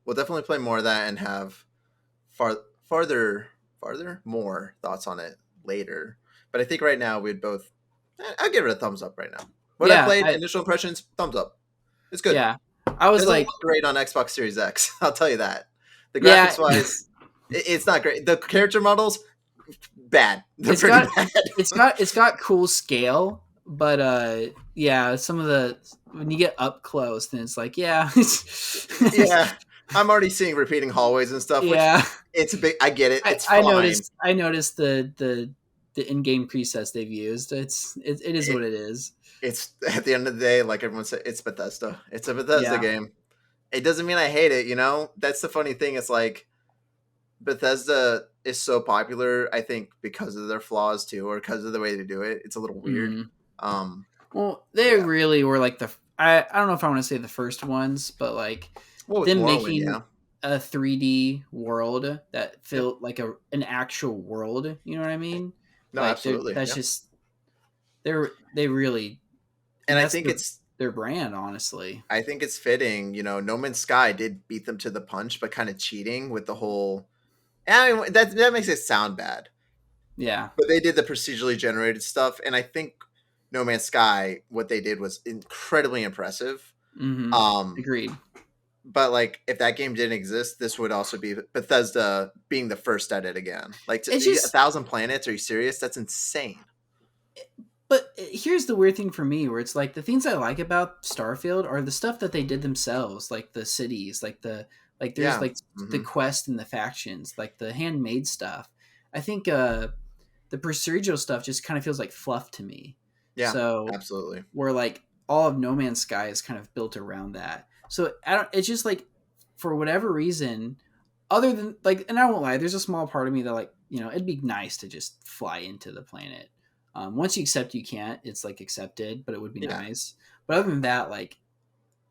we'll definitely play more of that and have more thoughts on it later. But I think right now we'd both, I'd give it a thumbs up right now. When I played, initial impressions, thumbs up. It's good. Yeah, I was like, great on Xbox Series X. I'll tell you that. The graphics wise, it's not great. The character models, bad. They're pretty bad. It's got cool scale, but some of the, when you get up close, then it's like, yeah. I'm already seeing repeating hallways and stuff. Which it's a big. I get it. It's fine. I noticed the in-game presets they've used. It is what it is. It's at the end of the day, like everyone said, it's Bethesda. It's a Bethesda game. It doesn't mean I hate it. You know, that's the funny thing. It's like Bethesda is so popular, I think, because of their flaws too, or because of the way they do it. It's a little weird. Well, they really were like I don't know if I want to say the first ones, but like them making a 3D world that felt like an actual world. You know what I mean? No, like absolutely. That's just they really, and I think it's their brand. Honestly, I think it's fitting. You know, No Man's Sky did beat them to the punch, but kind of cheating with the whole. I mean, that makes it sound bad. Yeah, but they did the procedurally generated stuff, and I think No Man's Sky, what they did was incredibly impressive. Agreed. But like, if that game didn't exist, this would also be Bethesda being the first at it again. Like, 1,000 planets? Are you serious? That's insane. But here's the weird thing for me, where it's like the things I like about Starfield are the stuff that they did themselves, like the cities, like there's the quest and the factions, like the handmade stuff. I think the procedural stuff just kind of feels like fluff to me. Yeah, so absolutely. Where like all of No Man's Sky is kind of built around that. So it's just like, for whatever reason, other than like, and I won't lie, there's a small part of me that like, it'd be nice to just fly into the planet. Once you accept you can't, it's like accepted, but it would be nice. But other than that, like,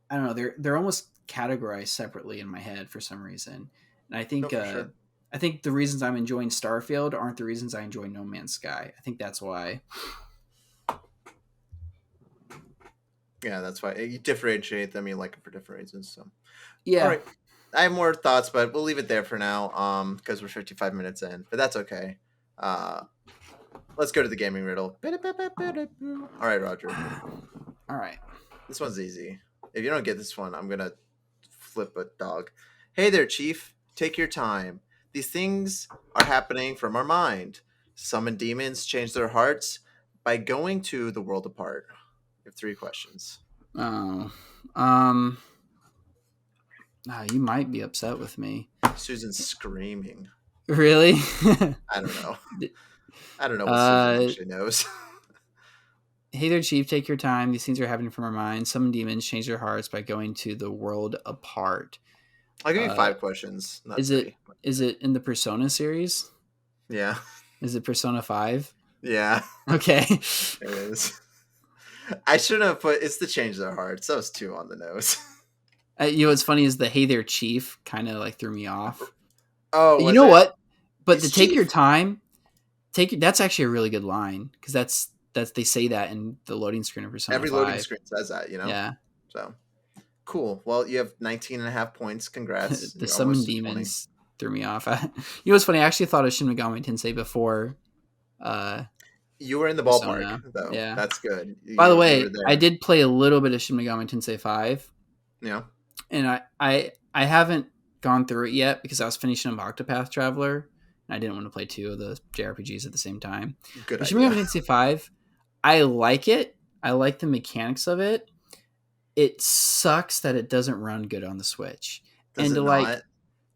I don't know, they're almost categorized separately in my head for some reason. And I think sure. I think the reasons I'm enjoying Starfield aren't the reasons I enjoy No Man's Sky. I think that's why. Yeah, that's why you differentiate them. You like them for different reasons. So, yeah. All right. I have more thoughts, but we'll leave it there for now. Because we're 55 minutes in, but that's okay. Let's go to the gaming riddle. All right, Roger. All right. This one's easy. If you don't get this one, I'm gonna flip a dog. Hey there, Chief. Take your time. These things are happening from our mind. Summon demons, change their hearts by going to the world apart. You have 3 questions. Oh, you might be upset with me. Susan's screaming. Really? I don't know. I don't know what Susan actually knows. Hey there, Chief. Take your time. These things are happening from our minds. Some demons change their hearts by going to the world apart. I'll give you 5 questions. Is it in the Persona series? Yeah. Is it Persona 5? Yeah. Okay. It is. I shouldn't have put. It's the change their hearts. That was 2 on the nose. What's funny is the "Hey there, Chief" kind of like threw me off. Oh, you know what? But to take your time, that's actually a really good line, because that's they say that in the loading screen of Persona 5. Every loading screen says that, Yeah. So cool. Well, you have 19.5 points. Congrats. The summon demons threw me off. What's funny? I actually thought of Shin Megami Tensei before. You were in the ballpark, though. Yeah, that's good. By the way, I did play a little bit of Shin Megami Tensei 5. Yeah, and I haven't gone through it yet because I was finishing up Octopath Traveler, and I didn't want to play 2 of the JRPGs at the same time. Good idea. Shin Megami Tensei 5, I like it. I like the mechanics of it. It sucks that it doesn't run good on the Switch. Does it not?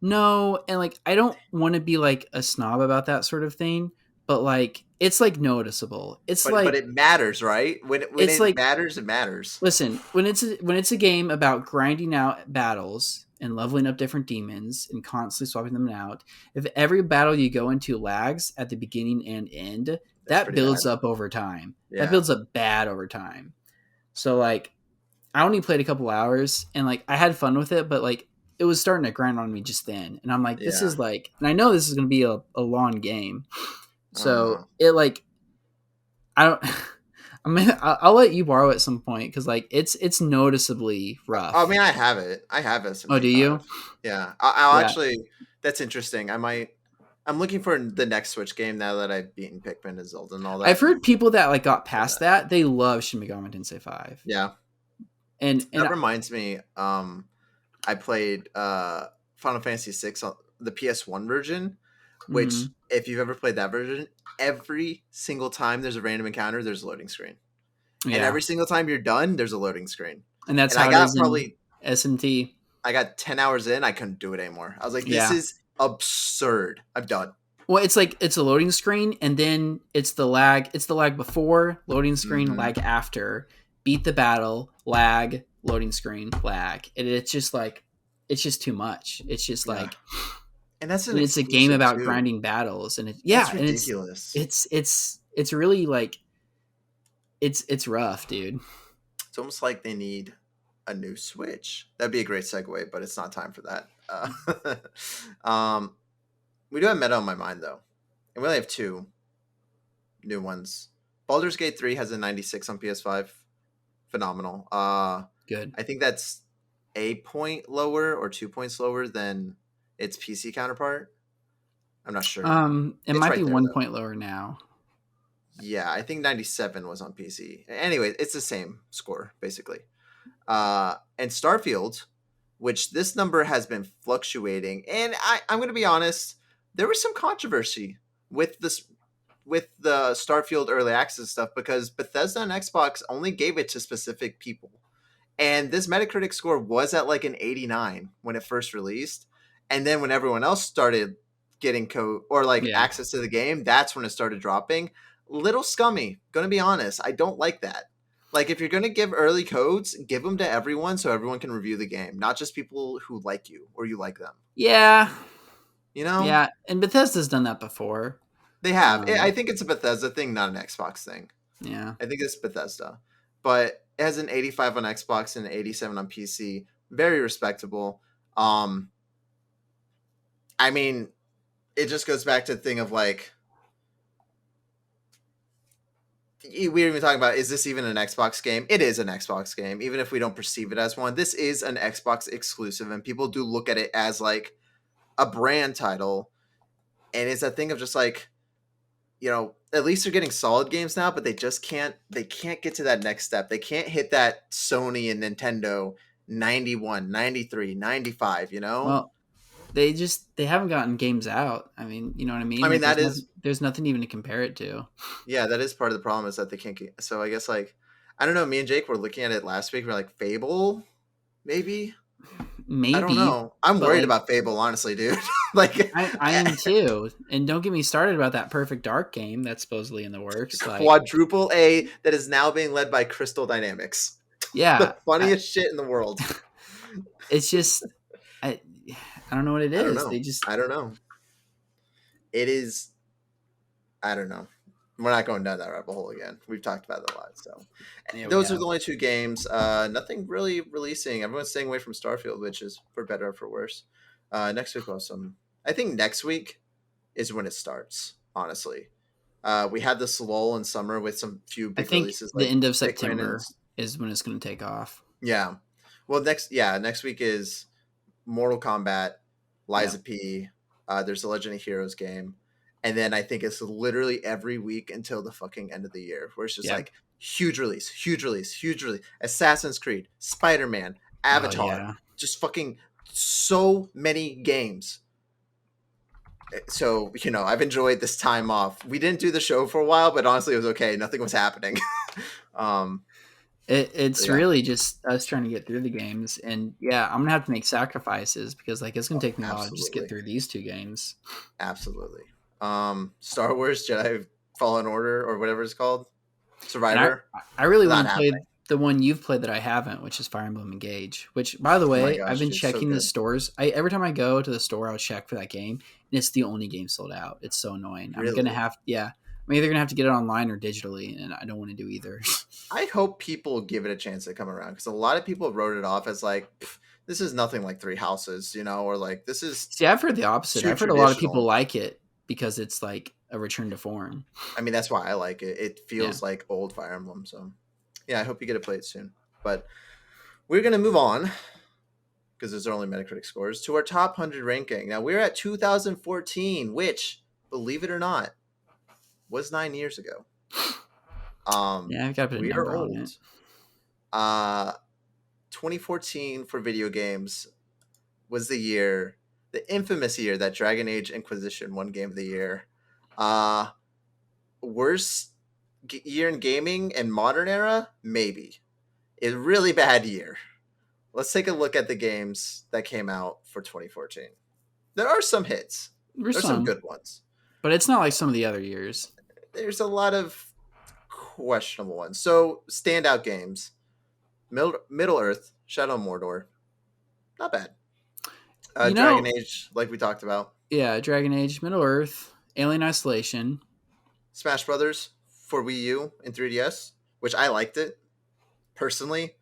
No, and like I don't want to be like a snob about that sort of thing, but like it's like noticeable. But it matters, right? When it like, matters, it matters. Listen, when it's a game about grinding out battles and leveling up different demons and constantly swapping them out, if every battle you go into lags at the beginning and end, that builds up over time. Yeah. That builds up bad over time. So like, I only played a couple hours and like I had fun with it, but like it was starting to grind on me just then, and I'm like, this is like, and I know this is going to be a long game, so it like, I don't. I'll let you borrow it at some point, because like it's noticeably rough. I mean, I have it. Oh, do you? Yeah, I'll actually. That's interesting. I'm looking for the next Switch game now that I've beaten Pikmin and Zelda and all that. I've heard people that like got past that. They love Shin Megami Tensei 5. Yeah, and that reminds me. I played Final Fantasy VI on the PS1 version, which if you've ever played that version, every single time there's a random encounter, there's a loading screen. Yeah. And every single time you're done, there's a loading screen. And that's how I got probably SMT. I got 10 hours in, I couldn't do it anymore. I was like, this is absurd. I'm done. Well, it's like it's a loading screen, and then it's the lag. It's the lag before, loading screen, lag after, beat the battle, lag, loading screen, lag. It's just like, it's just too much. It's just like, and it's a game about grinding battles, and it's ridiculous. It's really like, it's rough, dude. It's almost like they need a new Switch. That'd be a great segue, but it's not time for that. We do have Meta on my mind though, and we only have 2 new ones. Baldur's Gate 3 has a 96 on PS5. Phenomenal. Good. I think that's a point lower or 2 points lower than its PC counterpart. I'm not sure. It might be 1 point lower now. Yeah, I think 97 was on PC. Anyway, it's the same score basically. And Starfield, which this number has been fluctuating, and I'm going to be honest, there was some controversy with this. With the Starfield early access stuff, because Bethesda and Xbox only gave it to specific people. And this Metacritic score was at like an 89 when it first released. And then when everyone else started getting code or like Yeah. access to the game, that's when it started dropping. Little scummy, gonna be honest. I don't like that. Like, if you're gonna give early codes, give them to everyone so everyone can review the game, not just people who like you or you like them. Yeah. You know? Yeah. And Bethesda's done that before. They have. I think it's a Bethesda thing, not an Xbox thing. Yeah. I think it's Bethesda. But it has an 85 on Xbox and an 87 on PC. Very respectable. I mean, it just goes back to the thing of like, we were even talking about, is this even an Xbox game? It is an Xbox game, even if we don't perceive it as one. This is an Xbox exclusive, and people do look at it as like a brand title. And it's a thing of just like, at least they're getting solid games now, but they can't get to that next step. They can't hit that Sony and Nintendo 91, 93, 95, Well, they haven't gotten games out. I mean, you know what I mean? I mean, like, there's nothing even to compare it to. Yeah, that is part of the problem, is that they can't get, so I guess like, I don't know, me and Jake were looking at it last week. We're like, Fable, maybe? Maybe. I don't know. I'm worried about Fable, honestly, dude. Like, I am too. And don't get me started about that Perfect Dark game that's supposedly in the works. Quadruple A that is now being led by Crystal Dynamics. Yeah. The funniest shit in the world. It's just, I don't know what it is. I don't know. It is, I don't know. We're not going down that rabbit hole again. We've talked about it a lot. So those are the only two games. Nothing really releasing. Everyone's staying away from Starfield, which is for better or for worse. Next week, I think next week is when it starts, honestly. We had this lull in summer with some few big releases. The end of September is when it's going to take off. Yeah. Well, next week is Mortal Kombat, Lies of P. There's the Legend of Heroes game. And then I think it's literally every week until the fucking end of the year, where it's just like huge release. Assassin's Creed, Spider-Man, Avatar, just fucking so many games. So, I've enjoyed this time off. We didn't do the show for a while, but honestly, it was okay. Nothing was happening. It's really just us trying to get through the games. And I'm going to have to make sacrifices because it's going to take me a while to just get through these two games. Absolutely. Star Wars Jedi Fallen Order, or whatever it's called, Survivor. I really want to play the one you've played that I haven't, which is Fire Emblem Engage. Which, by the way, I've been checking the stores. Every time I go to the store, I'll check for that game, and it's the only game sold out. It's so annoying. Really? I'm gonna have, I'm either gonna have to get it online or digitally, and I don't want to do either. I hope people give it a chance to come around, because a lot of people wrote it off as like, this is nothing like Three Houses, or like this is. See, I've heard the opposite. I've heard a lot of people like it because it's like a return to form. I mean, that's why I like it. It feels like old Fire Emblem. So, I hope you get to play it soon. But we're going to move on, because there's only Metacritic scores, to our top 100 ranking. Now, we're at 2014, which, believe it or not, was 9 years ago. I've got to put a number on it. 2014 for video games was the infamous year that Dragon Age Inquisition won Game of the Year. Worst year in gaming and modern era? Maybe. A really bad year. Let's take a look at the games that came out for 2014. There are some hits. There's some good ones. But it's not like some of the other years. There's a lot of questionable ones. So, standout games. Middle-earth, Shadow of Mordor. Not bad. Dragon Age, like we talked about. Yeah, Dragon Age, Middle-earth, Alien Isolation. Smash Brothers for Wii U and 3DS, which I liked it, personally.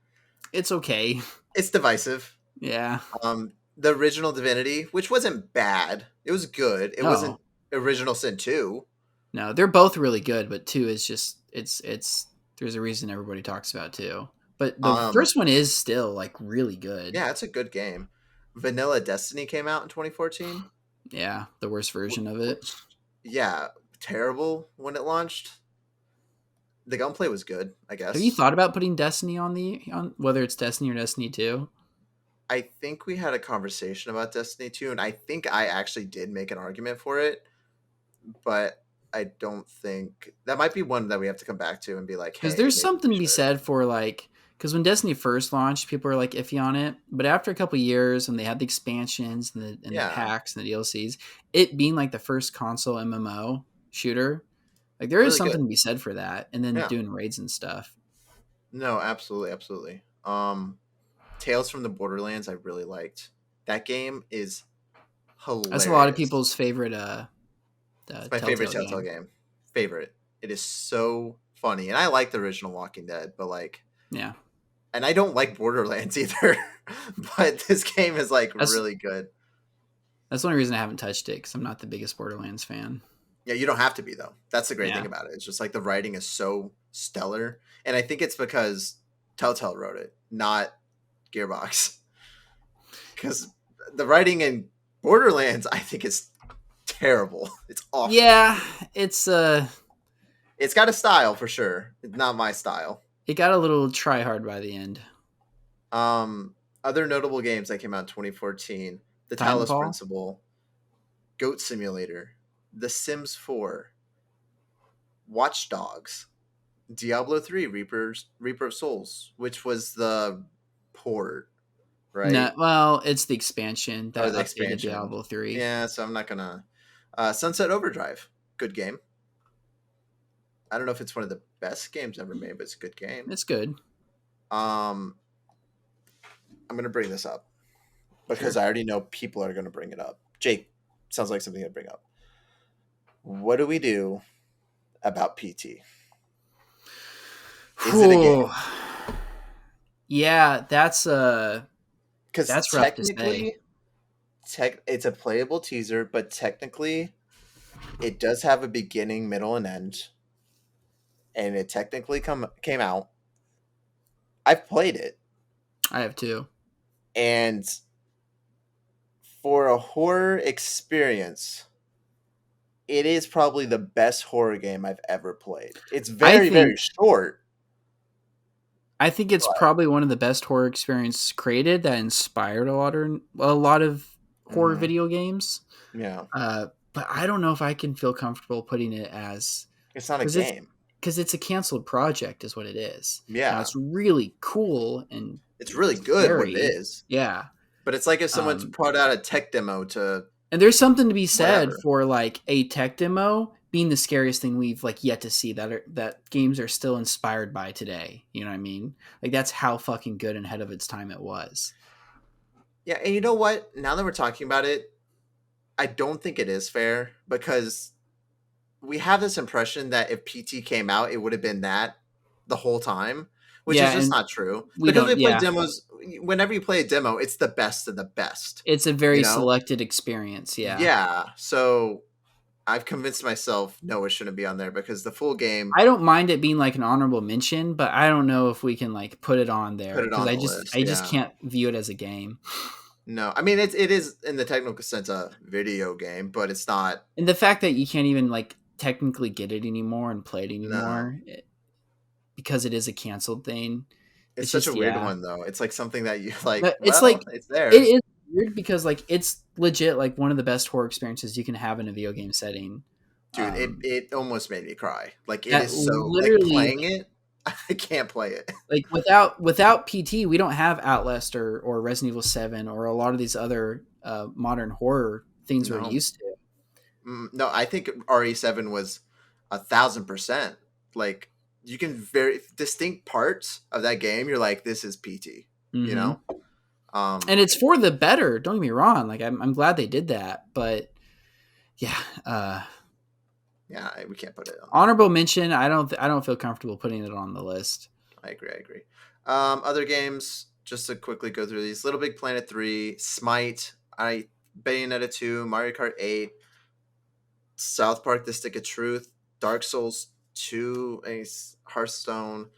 It's okay. It's divisive. Yeah. The original Divinity, which wasn't bad. It was good. It wasn't Original Sin 2. No, they're both really good, but 2 is just, it's there's a reason everybody talks about 2. But the first one is still, like, really good. Yeah, it's a good game. Vanilla Destiny came out in 2014. Yeah, the worst version of it. Yeah, terrible when it launched. The gunplay was good, I guess. Have you thought about putting Destiny on whether it's Destiny or Destiny 2? I think we had a conversation about Destiny 2, and I think I actually did make an argument for it, but I don't think that might be one that we have to come back to and be like, hey, because there's something to be said for, like, because when Destiny first launched, people were like iffy on it. But after a couple years, and they had the expansions and the packs and the DLCs, it being like the first console MMO shooter, like there is really something good. to be said for that. And then doing raids and stuff. No, absolutely. Tales from the Borderlands, I really liked. That game is hilarious. That's a lot of people's favorite. It's my favorite Telltale game. Favorite. It is so funny, and I like the original Walking Dead, but like, yeah. And I don't like Borderlands either, but this game is like really good. That's the only reason I haven't touched it, because I'm not the biggest Borderlands fan. Yeah, you don't have to be though. That's the great thing about it. It's just like the writing is so stellar, and I think it's because Telltale wrote it, not Gearbox. Because the writing in Borderlands, I think, is terrible. It's awful. Yeah, it's got a style for sure. It's not my style. It got a little try hard by the end. Other notable games that came out in 2014: The Talos Principle, Goat Simulator, The Sims 4, Watch Dogs, Diablo 3, Reaper of Souls, which was the port, right? No, well, it's the expansion that updated Diablo 3. Yeah, so I'm not gonna. Sunset Overdrive, good game. I don't know if it's one of the best games ever made, but it's a good game. It's good. I'm gonna bring this up because I already know people are gonna bring it up. Jake, sounds like something to bring up. What do we do about PT? Is it a game? Yeah, that's rough to say. It's a playable teaser, but technically, it does have a beginning, middle, and end. And it technically came out. I've played it. I have too. And for a horror experience, it is probably the best horror game I've ever played. It's very short. I think it's probably one of the best horror experiences created that inspired a lot of horror video games. Yeah. But I don't know if I can feel comfortable putting it as... It's not a game. Because it's a canceled project is what it is. Yeah. Now, it's really cool and... It's really good what it is. Yeah. But it's like if someone's put out a tech demo to... And there's something to be said for like a tech demo being the scariest thing we've like yet to see that games are still inspired by today. You know what I mean? Like that's how fucking good and ahead of its time it was. Yeah, and you know what? Now that we're talking about it, I don't think it is fair because we have this impression that if PT came out, it would have been that the whole time, which is just not true. Because we play demos. Whenever you play a demo, it's the best of the best. It's a very selected experience. Yeah. Yeah. So I've convinced myself, no, it shouldn't be on there because the full game. I don't mind it being like an honorable mention, but I don't know if we can like put it on there because I just can't view it as a game. No, I mean it is in the technical sense a video game, but it's not. And the fact that you can't even like technically get it anymore and play it anymore because it is a canceled thing. It's such a weird one though. It's like something that you like. But it's like it's there. It is weird because like it's legit like one of the best horror experiences you can have in a video game setting. Dude, it almost made me cry. Like it is so literally like, playing it. I can't play it. Like without PT, we don't have Outlast or Resident Evil 7 or a lot of these other modern horror things we're used to. No, I think RE7 was 1,000%. Like you can very distinct parts of that game. You're like, this is PT. Mm-hmm. You know, and it's for the better. Don't get me wrong. Like I'm glad they did that, but yeah. Yeah, we can't put it on. Honorable mention. I don't feel comfortable putting it on the list. I agree. Other games, just to quickly go through these: Little Big Planet 3, Smite, Bayonetta 2, Mario Kart 8, South Park: The Stick of Truth, Dark Souls 2, Hearthstone.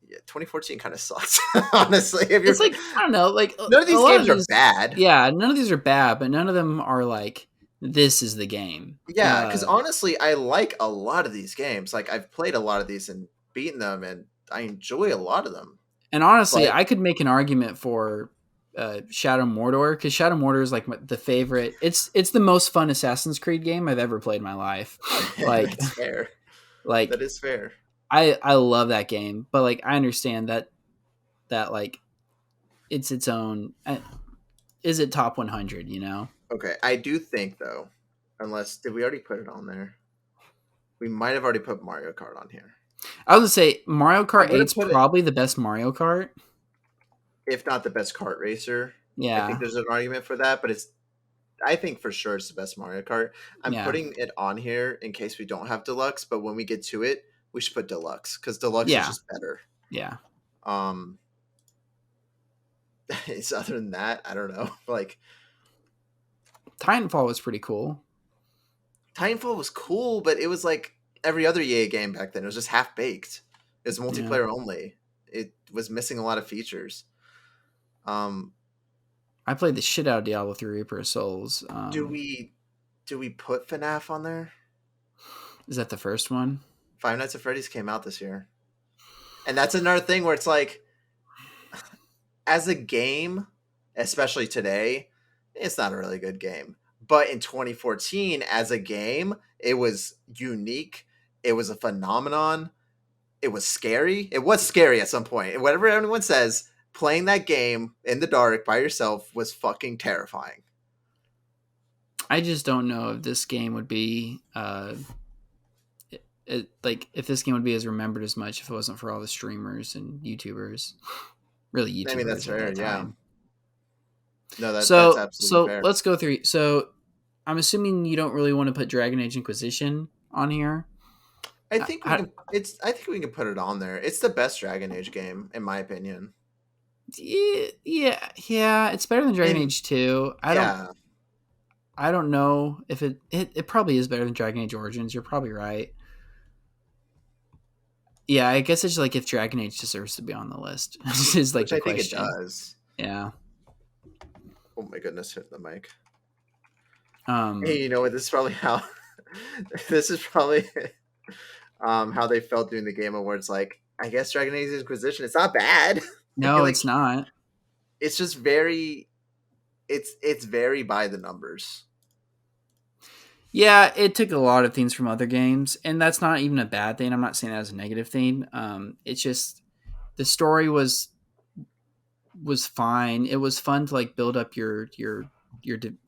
Yeah, 2014 kind of sucks, honestly. It's like I don't know. Like none of these games are bad. Yeah, none of these are bad, but none of them are like. This is the game. Yeah, because honestly, I like a lot of these games. Like I've played a lot of these and beaten them, and I enjoy a lot of them. And honestly, I could make an argument for Shadow Mordor because Shadow Mordor is like the favorite. It's the most fun Assassin's Creed game I've ever played in my life. Like that's fair. Like that is fair. I love that game, but like I understand that that like it's its own. Is it top 100? You know. Okay, I do think though, unless did we already put it on there? We might have already put Mario Kart on here. I was gonna say Mario Kart I'm gonna 8's put it, probably the best Mario Kart. if not the best kart racer. I Yeah, think there's an argument for that, but I think for sure it's the best Mario Kart. I'm yeah, putting it on here in case we don't have deluxe, but when we get to it, we should put deluxe because deluxe is yeah, just better. yeah. Um, it's other than that, I don't know. Like Titanfall was pretty cool. Titanfall was cool, but it was like every other EA game back then. It was just half baked. It was multiplayer only. It was missing a lot of features. I played the shit out of Diablo 3 Reaper of Souls. Do we put FNAF on there? Is that the first one? Five Nights at Freddy's came out this year. And that's another thing where it's like, as a game, especially today, it's not a really good game. But in 2014, as a game, it was unique. It was a phenomenon. It was scary. It was scary at some point. And whatever anyone says, playing that game in the dark by yourself was fucking terrifying. I just don't know if this game would be if this game would be as remembered as much if it wasn't for all the streamers and YouTubers. Really, YouTubers. I mean, that's fair. Yeah. No, that's absolutely fair. Let's go through. So I'm assuming you don't really want to put Dragon Age Inquisition on here. I think we can put it on there. It's the best Dragon Age game, in my opinion. Yeah. It's better than Dragon Age 2. I don't know if it probably is better than Dragon Age Origins. You're probably right. Yeah, I guess it's like if Dragon Age deserves to be on the list. Is like Which the I question. think it does. Yeah. Oh my goodness, hit the mic. Hey, you know what? This is probably how how they felt during the Game Awards. Like, I guess Dragon Age Inquisition, it's not bad. No, it's not. It's just very it's very by the numbers. Yeah, it took a lot of things from other games, and that's not even a bad thing. I'm not saying that as a negative thing. It's just the story was fine. It was fun to like build up your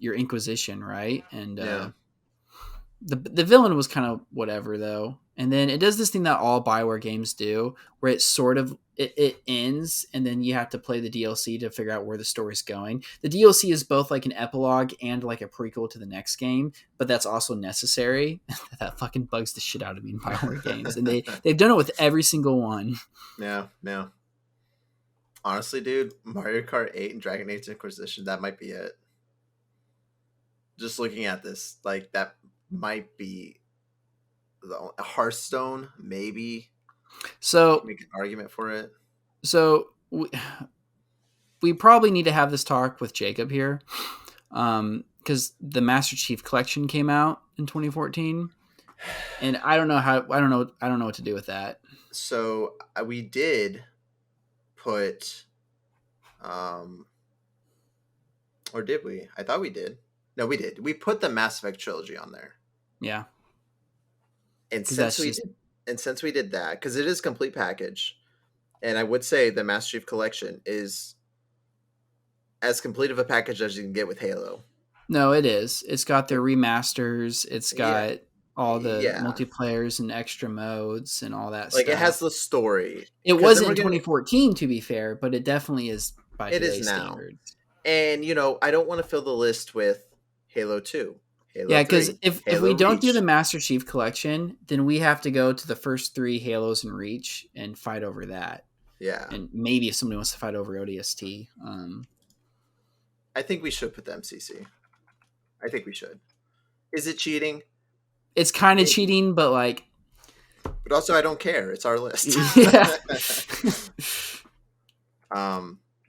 Inquisition, right? And the villain was kind of whatever though. And then it does this thing that all Bioware games do, where it sort of it ends, and then you have to play the DLC to figure out where the story's going. The DLC is both like an epilogue and like a prequel to the next game, but that's also necessary. That fucking bugs the shit out of me in Bioware games, and they've done it with every single one. Yeah. Honestly, dude, Mario Kart 8 and Dragon Age Inquisition, that might be it. Just looking at this, like that might be Hearthstone, maybe. So make an argument for it. So we probably need to have this talk with Jacob here, because the Master Chief Collection came out in 2014, and I don't know what to do with that. So we did put, or did we? I thought we did. No, we did. We put the Mass Effect trilogy on there. Yeah. And since we did that, because it is a complete package, and I would say the Master Chief Collection is as complete of a package as you can get with Halo. No, it is. It's got the remasters. It's got all the multiplayers and extra modes and all that stuff. Like, it has the story. It wasn't in 2014, to be fair, but it definitely is by today's standards. And, I don't want to fill the list with Halo 2. Yeah, because if we don't do the Master Chief Collection, then we have to go to the first 3 Halos and Reach and fight over that. Yeah. And maybe if somebody wants to fight over ODST. I think we should put the MCC. I think we should. Is it cheating? It's kind of cheating, but like... But also, I don't care. It's our list. Yeah.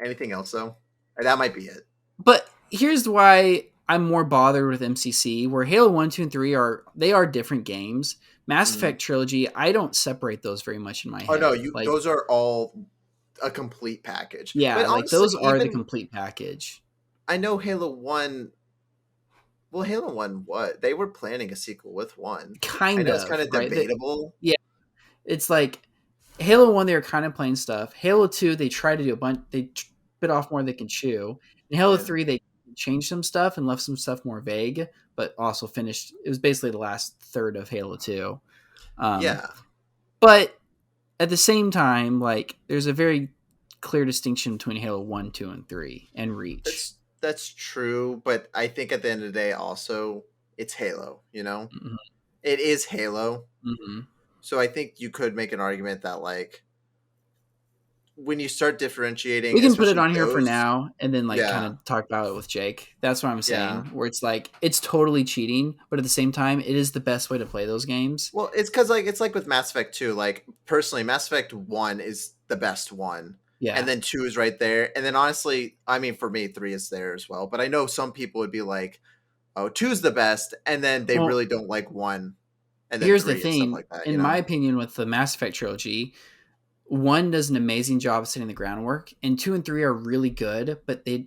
Anything else, though? That might be it. But here's why I'm more bothered with MCC, where Halo 1, 2, and 3 are different games. Mass Effect Trilogy, I don't separate those very much in my head. Oh, no, those are all a complete package. Yeah, but honestly, those are the complete package. I know Halo 1... Well, Halo 1, what? They were planning a sequel with 1. Kind of. It's kind of debatable. Yeah. It's like... Halo 1, they were kind of plain stuff. Halo 2, they tried to do a bunch. They bit off more than they can chew. In Halo 3, they changed some stuff and left some stuff more vague, but also finished. It was basically the last third of Halo 2. Yeah. But at the same time, like, there's a very clear distinction between Halo 1, 2, and 3 and Reach. That's true, but I think at the end of the day, also, it's Halo, you know? Mm-hmm. It is Halo. Mm-hmm. So I think you could make an argument that, like, when you start differentiating, we can put it on here for now and then like kind of talk about it with Jake. That's what I'm saying. Yeah. Where it's like it's totally cheating, but at the same time, it is the best way to play those games. Well, it's because like it's like with Mass Effect 2. Like personally, Mass Effect 1 is the best one. Yeah. And then 2 is right there. And then honestly, I mean for me, 3 is there as well. But I know some people would be like, oh, 2 is the best, and then they really don't like 1. And then here's the thing, like that, in my opinion, with the Mass Effect trilogy, 1 does an amazing job of setting the groundwork, and 2 and 3 are really good, but they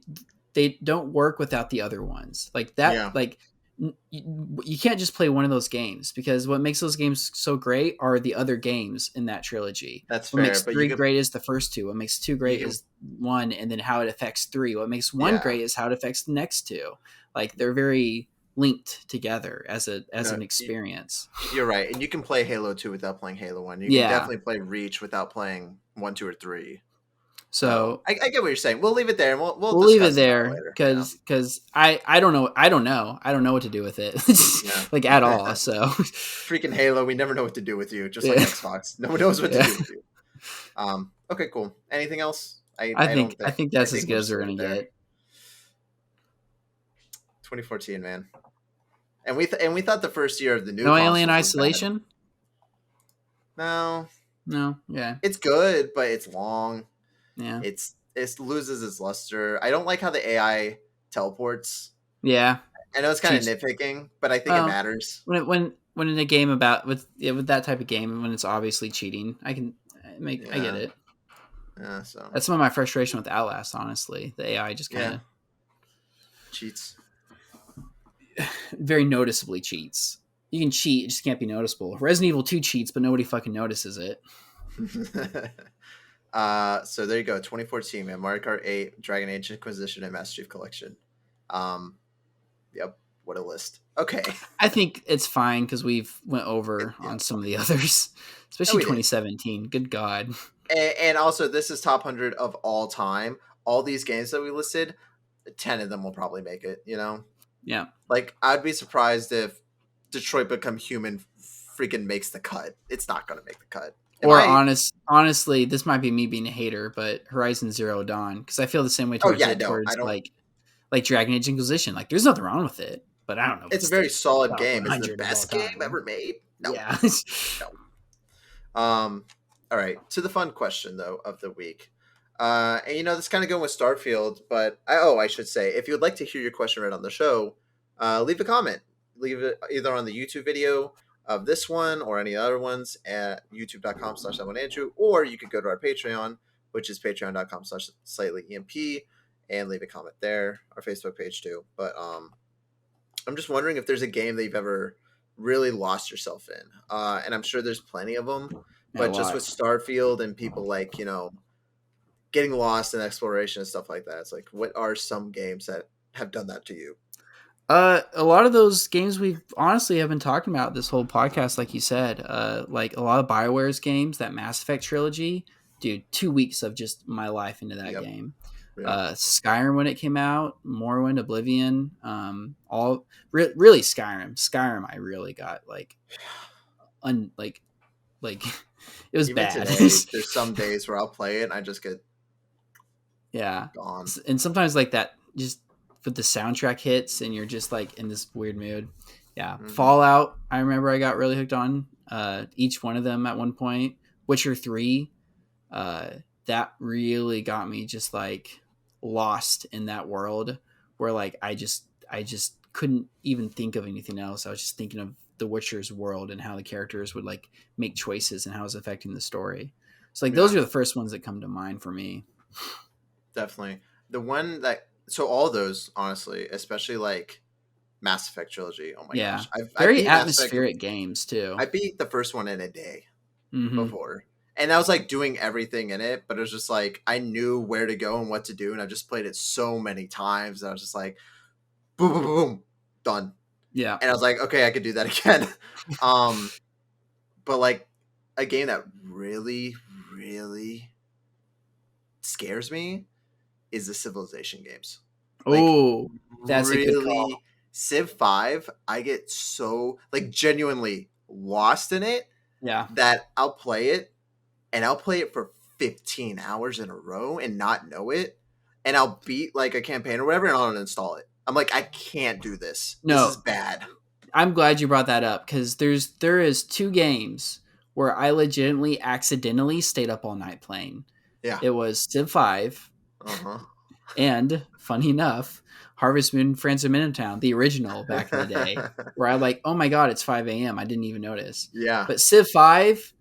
don't work without the other ones. Like that, like you can't just play one of those games, because what makes those games so great are the other games in that trilogy. That's what fair. Makes 3 great is the first 2. What makes 2 great is 1, and then how it affects 3. What makes 1 great is how it affects the next 2. Like they're very linked together as an experience. You're right, and you can play Halo 2 without playing Halo 1. You can definitely play Reach without playing 1, 2, or 3. So I get what you're saying. We'll leave it there, and we'll leave it there because I don't know what to do with it like at all. So freaking Halo, we never know what to do with you, just like Xbox. No one knows what to do with you. Okay, cool. Anything else? I think that's as good as we're gonna get. 2014, man. And we thought the first year of the new Alien Isolation. No, yeah, it's good, but it's long. Yeah, it loses its luster. I don't like how the AI teleports. Yeah, I know it's kind of nitpicking, but I think it matters. When in a game with that type of game, when it's obviously cheating, I get it. Yeah, so that's some of my frustration with Outlast. Honestly, the AI just kind of cheats. Very noticeably cheats. You can cheat, it just can't be noticeable. Resident Evil 2 cheats, but nobody fucking notices it. So there you go, 2014, man. Mario Kart 8, Dragon Age Inquisition, and Master Chief Collection. Yep, what a list. Okay. I think it's fine because we've went over on some of the others, especially 2017. Good God. And also, this is top 100 of all time. All these games that we listed, 10 of them will probably make it, you know? Yeah. Like, I'd be surprised if Detroit Become Human freaking makes the cut. It's not going to make the cut. Honestly, this might be me being a hater, but Horizon Zero Dawn, because I feel the same way towards like Dragon Age Inquisition. Like, there's nothing wrong with it, but I don't know. It's a very solid game. It's the best game ever made. No. Yeah. No. All right. To the fun question, though, of the week. And this kind of going with Starfield, but I should say, if you would like to hear your question read on the show, leave a comment. Leave it either on the YouTube video of this one or any other ones at youtube.com/ThatOneAndrew, or you could go to our Patreon, which is patreon.com/SlightlyEMP, and leave a comment there. Our Facebook page too. But I'm just wondering if there's a game that you've ever really lost yourself in, and I'm sure there's plenty of them. But just with Starfield and people like getting lost in exploration and stuff like that, it's like, what are some games that have done that to you? A lot of those games we honestly have been talking about this whole podcast, like you said, like a lot of BioWare's games, that Mass Effect trilogy, dude, 2 weeks of just my life into that game. Yeah. Skyrim when it came out, Morrowind, Oblivion, really Skyrim. I really got like it was even bad. Today, there's some days where I'll play it and I just get gone. And sometimes like that just. But the soundtrack hits and you're just like in this weird mood. Yeah. Mm-hmm. Fallout, I remember I got really hooked on each one of them at one point. Witcher 3, that really got me just like lost in that world where like I just couldn't even think of anything else. I was just thinking of the Witcher's world and how the characters would like make choices and how it was affecting the story. So like those are the first ones that come to mind for me. Definitely. The one that so all those, honestly, especially like Mass Effect trilogy. Oh my gosh. Very atmospheric games too. I beat the first one in a day before. And I was like doing everything in it, but it was just like I knew where to go and what to do, and I just played it so many times. And I was just like, boom, boom, boom, boom, done. Yeah. And I was like, okay, I could do that again. um, but like a game that really, really scares me is the Civilization games. Like, Oh, that's a good really, call. Civ 5, I get so like genuinely lost in it Yeah. that I'll play it and I'll play it for 15 hours in a row and not know it. And I'll beat like a campaign or whatever and I'll uninstall it. I'm like, I can't do this. This No, is bad. I'm glad you brought that up because there is 2 games where I legitimately accidentally stayed up all night playing. Yeah. It was Civ 5 Uh-huh. and, funny enough, Harvest Moon Friends of Minotown, the original back in the day, where I like, oh my god, it's 5 a.m. I didn't even notice. Yeah. But Civ 5,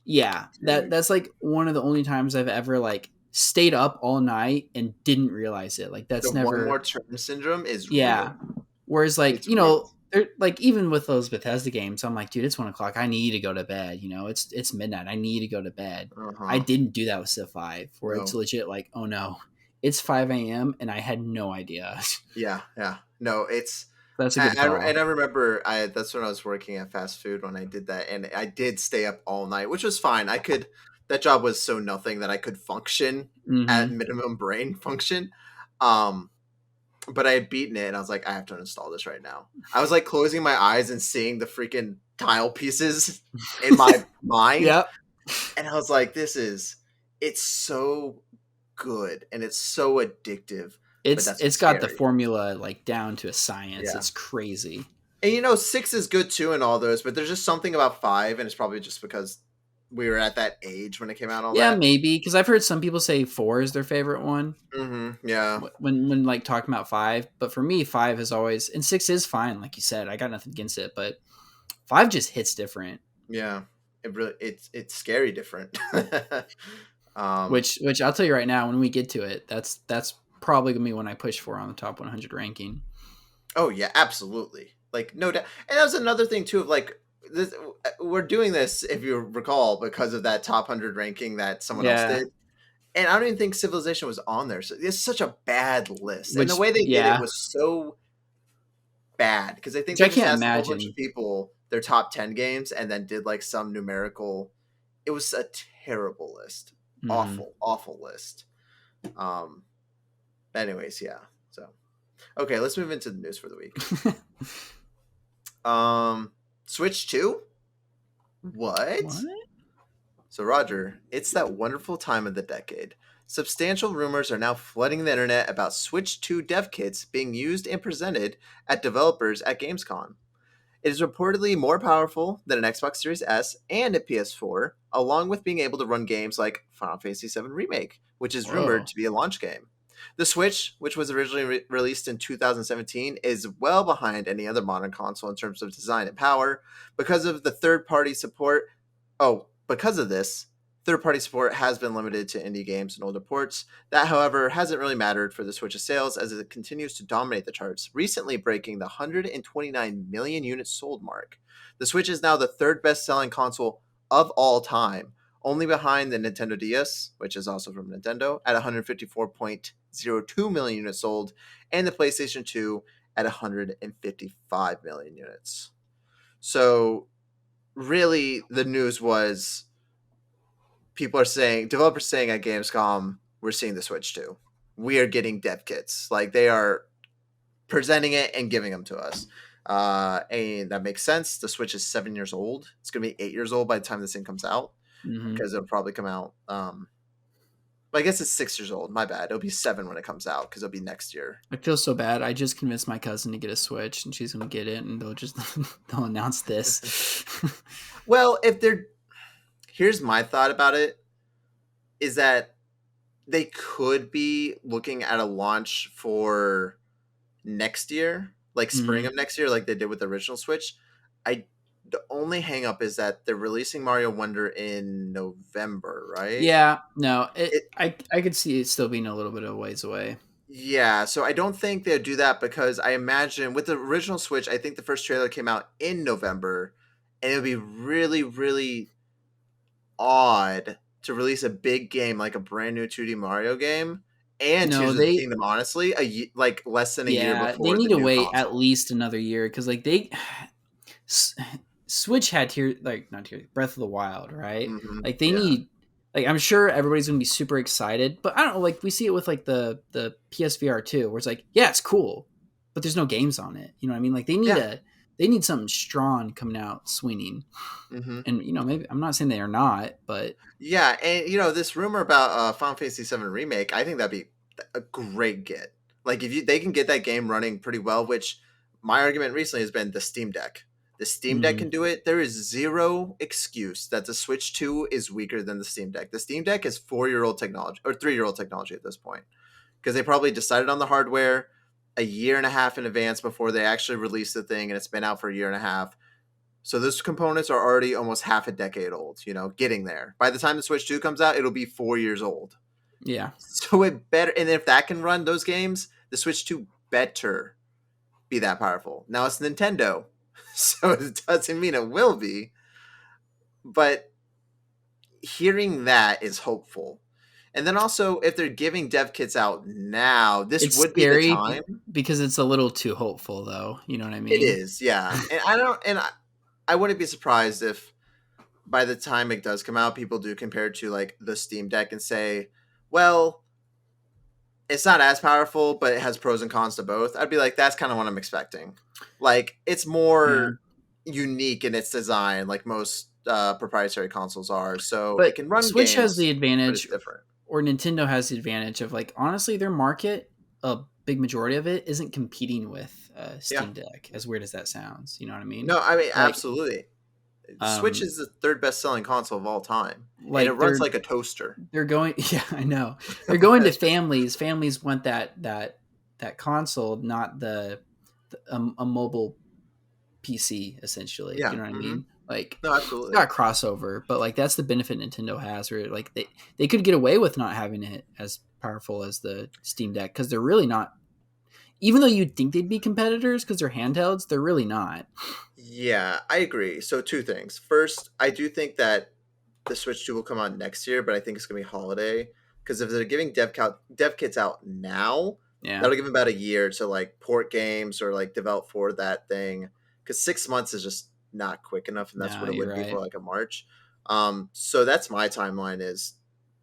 yeah, Dude. that's like one of the only times I've ever like stayed up all night and didn't realize it. Like The that's one never, more turn syndrome is yeah. real. Whereas like, It's real. like even with those Bethesda games, I'm like, dude, it's 1 o'clock. I need to go to bed. It's midnight. I need to go to bed. I Uh-huh. didn't do that with Civ 5, where it's No. legit like, oh no, it's 5 a.m. and I had no idea. Yeah, yeah. No, it's That's a good call. and I remember that's when I was working at fast food when I did that, and I did stay up all night, which was fine. I could that job was so nothing that I could function at Mm-hmm. minimum brain function. Um, but I had beaten it, and I was like, I have to install this right now. I was like closing my eyes and seeing the freaking tile pieces in my mind, Yep. and I was like, it's so good and it's so addictive, but that's It's what's got the scary. formula like down to a science. Yeah. It's crazy. And 6 is good too and all those, but there's just something about 5, and it's probably just because we were at that age when it came out, all Yeah, that. maybe because I've heard some people say 4 is their favorite one Yeah. when like talking about 5. But for me, 5 is always, and 6 is fine, like you said. I got nothing against it, but 5 just hits different. Yeah. It's scary different. um Which I'll tell you right now, when we get to it, that's probably gonna be when I push for on the top 100 ranking. oh yeah, absolutely. Like no doubt. And that was another thing too of like this, we're doing this, if you recall, because of that top 100 ranking that someone else Yeah, did. And I don't even think Civilization was on there. So it's such a bad list. And the which way they did it yeah, was so bad because I think which I they just can't asked a whole bunch of imagine. people their top 10 games and then did like some numerical. It was a terrible list. Mm. Awful, awful list. Um, anyways, yeah. So, okay, let's move into the news for the week. Switch 2? What? What? So, Roger, it's that wonderful time of the decade. Substantial rumors are now flooding the internet about Switch 2 dev kits being used and presented at developers at Gamescom. It is reportedly more powerful than an Xbox Series S and a PS4, along with being able to run games like Final Fantasy VII Remake, which is rumored Whoa. to be a launch game. The Switch, which was originally released in 2017, is well behind any other modern console in terms of design and power because of the third-party support. Because of this, third-party support has been limited to indie games and older ports. That, however, hasn't really mattered for the Switch's sales as it continues to dominate the charts, recently breaking the 129 million units sold mark. The Switch is now the third best-selling console of all time, only behind the Nintendo DS, which is also from Nintendo, at 154.02 million units sold, and the PlayStation 2 at 155 million units. So, really, the news was developers saying at Gamescom, we're seeing the Switch 2. We are getting dev kits. Like, they are presenting it and giving them to us. And that makes sense. The Switch is 7 years old. It's going to be 8 years old by the time this thing comes out Mm-hmm. because it'll probably come out. But I guess it's 6 years old. My bad. It'll be 7 when it comes out because it'll be next year. I feel so bad. I just convinced my cousin to get a Switch, and she's gonna get it, and they'll announce this. Well, here's my thought about it is that they could be looking at a launch for next year, like spring Mm-hmm. of next year, like they did with the original Switch. The only hang up is that they're releasing Mario Wonder in November, right? Yeah, no, It I could see it still being a little bit of ways away. Yeah, so I don't think they'll do that because I imagine with the original Switch, I think the first trailer came out in November, and it would be really, really odd to release a big game like a brand new 2D Mario game and No, Tears of the they Kingdom, honestly, like less than a year they before need the to new wait at console. least another year because like they Switch had not Tears Breath of the Wild, right? Like they Yeah. need like I'm sure everybody's gonna be super excited, but I don't know. Like we see it with like the PSVR 2, where it's like yeah, it's cool, but there's no games on it. You know what I mean? Like Yeah. they need something strong coming out swinging, hmm and maybe I'm not saying they are not, but Yeah, and this rumor about Final Fantasy VII remake, I think that'd be a great get. Like if they can get that game running pretty well, which my argument recently has been the Steam Deck. The Steam Deck mm, can do it. There is zero excuse that the Switch 2 is weaker than the Steam Deck. The Steam Deck is 4-year-old technology or 3-year-old technology at this point because they probably decided on the hardware a year and a half in advance before they actually released the thing, and it's been out for a year and a half. So those components are already almost half a decade old, getting there. By the time the Switch 2 comes out, it'll be 4 years old. yeah. So it better, and if that can run those games, the Switch 2 better be that powerful. Now it's Nintendo, so it doesn't mean it will be, but hearing that is hopeful. And then also, if they're giving dev kits out now, this It's would be the scary time. because it's a little too hopeful, though. You know what I It mean? is, yeah. And I wouldn't be surprised if by the time it does come out, people do compare it to like the Steam Deck and say, well, it's not as powerful, but it has pros and cons to both. I'd be like, that's kind of what I'm expecting. Like, it's Yeah. more unique in its design, like most proprietary consoles are. So it But can run Switch has the games, but it's advantage, different. or Nintendo has the advantage of like honestly, their market, a big majority of it isn't competing with Yeah. Steam Deck. As weird as that sounds, you know what I mean? No, I mean, Like, absolutely. Switch um, is the third best selling console of all time, and it like runs like a toaster. they're going. Yeah, I know they're going to families. Families want that console, not a mobile PC. Essentially, you Yeah. know what I mean? Like No, it's absolutely. got crossover, but like that's the benefit Nintendo has, where like they could get away with not having it as powerful as the Steam Deck because they're really not. Even though you'd think they'd be competitors because they're handhelds, they're really not. Yeah, I agree. So two things. First, I do think that the Switch 2 will come out next year, but I think it's gonna be holiday. Because if they're giving dev kits out now, Yeah, that'll give them about a year to like port games or like develop for that thing. Because 6 months is just not quick enough, and that's no, what it you're would be for right. like a March. So that's my timeline is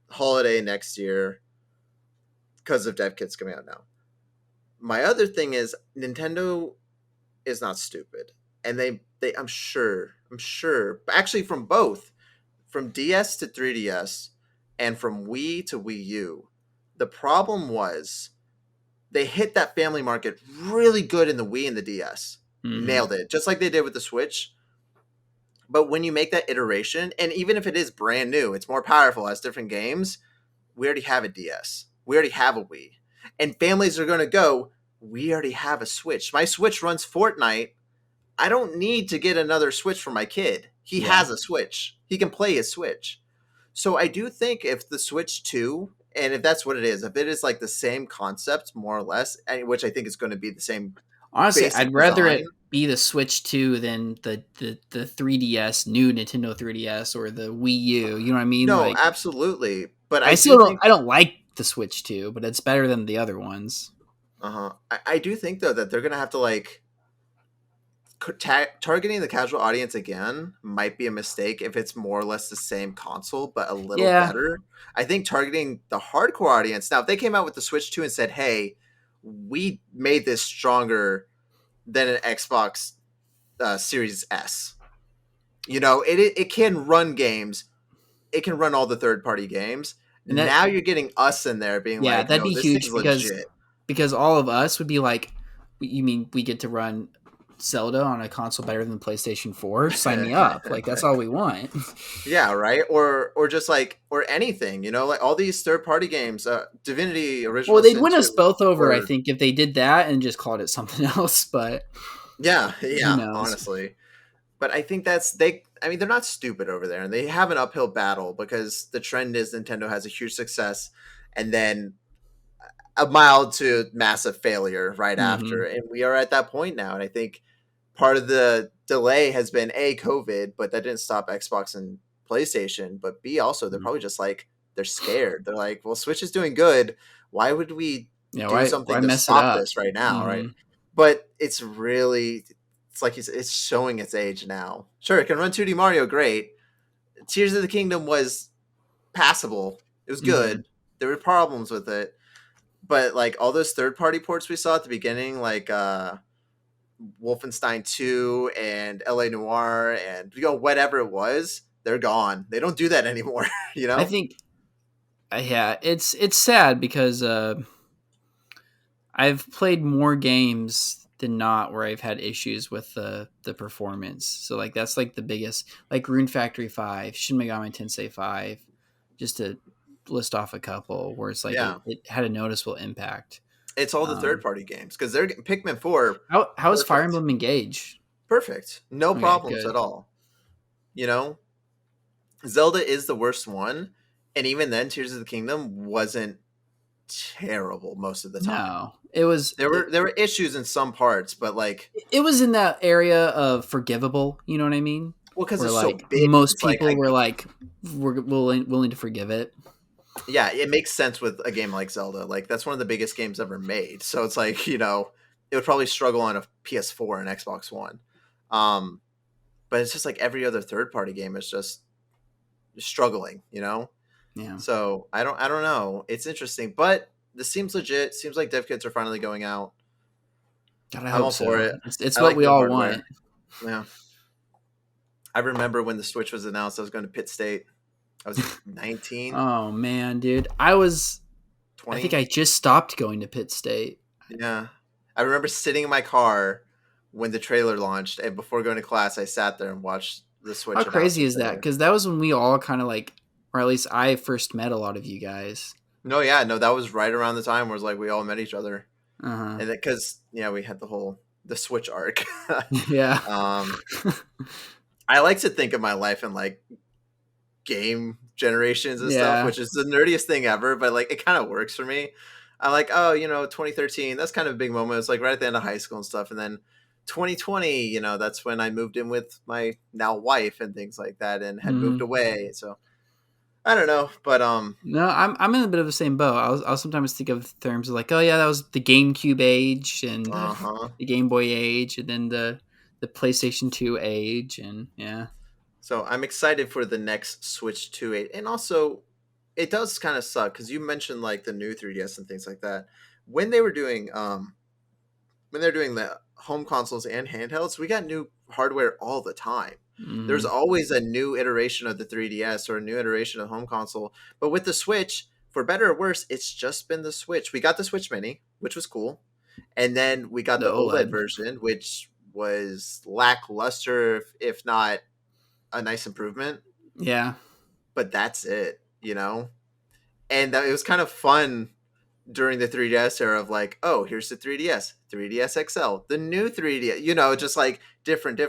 holiday next year because of dev kits coming out now. My other thing is Nintendo is not stupid, and they I'm sure actually from both from DS to 3DS and from Wii to Wii U. The problem was they hit that family market really good in the Wii and the DS. Mm-hmm. Nailed it, just like they did with the Switch. But when you make that iteration, and even if it is brand new, it's more powerful, has different games. We already have a DS. We already have a Wii. And families are going to go, we already have a Switch. My Switch runs Fortnite. I don't need to get another Switch for my kid. He Yeah, has a Switch. He can play his Switch. So I do think if the Switch 2, and if that's what it is, if it is like the same concept, more or less, which I think is going to be the same honestly, basic I'd rather design. it be the Switch 2 than the 3DS, new Nintendo 3DS, or the Wii U. You know what I mean? No, Like, absolutely. But I I still do think, I don't like the Switch 2, but it's better than the other ones. I do think though that they're going to have to like targeting the casual audience again might be a mistake if it's more or less the same console but a little Yeah, better. I think targeting the hardcore audience. Now, if they came out with the Switch 2 and said, "Hey, we made this stronger than an Xbox Series S," it can run games. It can run all the third party games. and that Now you're getting us in there being yeah, like, that'd "No, be this thing's huge legit." because all of us would be like, you mean we get to run Zelda on a console better than PlayStation 4? Sign me up. Like that's all we want. Yeah, right. Or just like or anything, like all these third party games, Divinity Well, Original they'd Sin win us 2, both over, I or think, if they did that and just called it something else. But yeah, who yeah, knows? honestly. But I think I mean, they're not stupid over there, and they have an uphill battle because the trend is Nintendo has a huge success and then a mild to massive failure right after. Hmm. And we are at that point now. And I think part of the delay has been COVID, but that didn't stop Xbox and PlayStation, but B, also they're probably just like they're scared. They're like, well, Switch is doing good. Why would we do why something to mess it stop up? this right now, right? Mm-hmm. But it's like it's showing its age now. Sure, it can run 2D Mario great. Tears of the Kingdom was passable. It was good. Mm-hmm. There were problems with it, but like all those third-party ports we saw at the beginning, like Wolfenstein 2 and LA Noire and whatever it was, they're gone. They don't do that anymore, I think, yeah, it's sad because I've played more games than not where I've had issues with the performance. So like that's like the biggest, like Rune Factory 5, Shin Megami Tensei 5, just to list off a couple where it's like it had a noticeable impact. It's all the third-party games because they're Pikmin 4. How is Fire Emblem Engage? Perfect. No problems at all. Zelda is the worst one, and even then Tears of the Kingdom wasn't terrible most of the time. No. It was there were issues in some parts, but like it was in that area of forgivable, you know what I mean? Well, because it's like so big, most people were like we're willing to forgive it. Yeah, it makes sense with a game like Zelda. Like that's one of the biggest games ever made. So it's like, it would probably struggle on a PS4 and Xbox One. But it's just like every other third-party game is just struggling, Yeah. So I don't know. It's interesting, but this seems legit. Seems like dev kits are finally going out. God, I'm all for it. It's what like we all want. Yeah. I remember when the Switch was announced, I was going to Pitt State. I was 19. Oh man, dude. I was 20. I think I just stopped going to Pitt State. Yeah. I remember sitting in my car when the trailer launched, and before going to class, I sat there and watched the Switch. How crazy is that? Because that was when we all kind of like, or at least I first met a lot of you guys. No, that was right around the time where it was like we all met each other. And because we had the Switch arc. Yeah. I like to think of my life in like game generations and stuff, which is the nerdiest thing ever, but like it kind of works for me. I'm like, 2013, that's kind of a big moment. It's like right at the end of high school and stuff. And then 2020, that's when I moved in with my now wife and things like that and had moved away. So I don't know, but no, I'm in a bit of the same boat. I'll sometimes think of terms of like, oh yeah, that was the GameCube age and the Game Boy age, and then the PlayStation 2 age, and yeah. So I'm excited for the next Switch 2.8, and also it does kind of suck because you mentioned like the new 3DS and things like that. When they were doing the home consoles and handhelds, we got new hardware all the time. There's always a new iteration of the 3DS or a new iteration of home console. But with the Switch, for better or worse, it's just been the Switch. We got the Switch Mini, which was cool. And then we got the OLED version, which was lackluster, if not a nice improvement. Yeah. But that's it, And it was kind of fun during the 3DS era of like, oh, here's the 3DS XL, the new 3DS, just like different.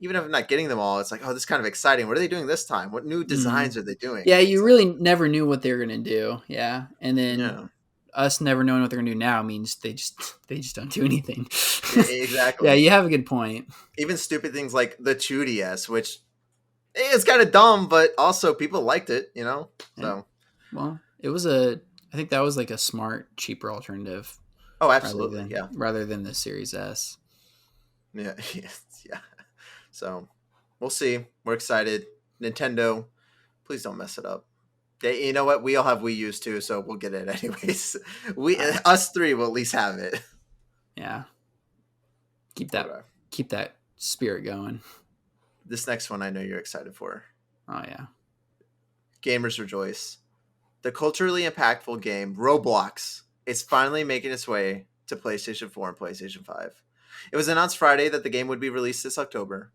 Even if I'm not getting them all, it's like, oh, this is kind of exciting. What are they doing this time? What new designs are they doing? Yeah, you really never knew what they were going to do. Yeah. And then us never knowing what they're going to do now means they just don't do anything. Exactly. Yeah, you have a good point. Even stupid things like the 2DS, which is kind of dumb, but also people liked it, So, well, I think that was like a smart, cheaper alternative. Oh, absolutely. Rather than the Series S. Yeah. Yeah. So we'll see. We're excited. Nintendo, please don't mess it up. You know what? We all have Wii U's too, so we'll get it anyways. Us three will at least have it. Yeah. Keep that spirit going. This next one I know you're excited for. Oh yeah. Gamers rejoice. The culturally impactful game Roblox is finally making its way to PlayStation 4 and PlayStation 5. It was announced Friday that the game would be released this October.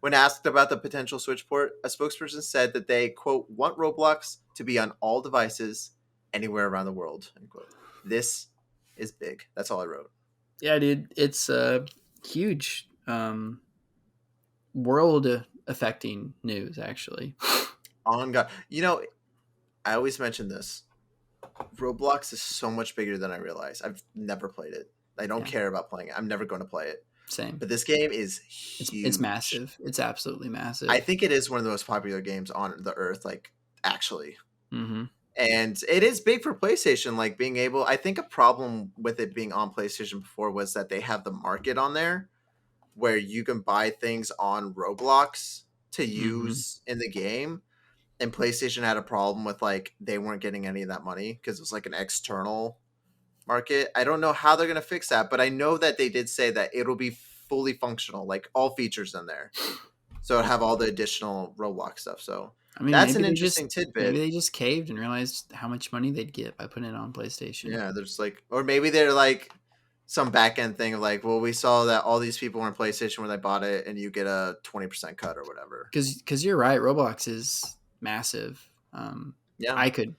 When asked about the potential Switch port, a spokesperson said that they, quote, want Roblox to be on all devices anywhere around the world, end quote. This is big. That's all I wrote. Yeah, dude. It's huge world-affecting news, actually. On God. I always mention this. Roblox is so much bigger than I realize. I've never played it. I don't care about playing it. I'm never going to play it. Same. But this game is huge. It's massive. It's absolutely massive. I think it is one of the most popular games on the earth, like, actually. Mm-hmm. And it is big for PlayStation, like being able, I think a problem with it being on PlayStation before was that they have the market on there where you can buy things on Roblox to use in the game. And PlayStation had a problem with, like, they weren't getting any of that money because it was like an external market. I don't know how they're going to fix that, but I know that they did say that it'll be fully functional, like all features in there. So it'll have all the additional Roblox stuff. So I mean, that's an interesting tidbit. Maybe they just caved and realized how much money they'd get by putting it on PlayStation. Yeah, there's like, or maybe they're like some back end thing of like, well, we saw that all these people were on PlayStation when they bought it, and you get a 20% cut or whatever. Because you're right, Roblox is massive. Yeah, I could.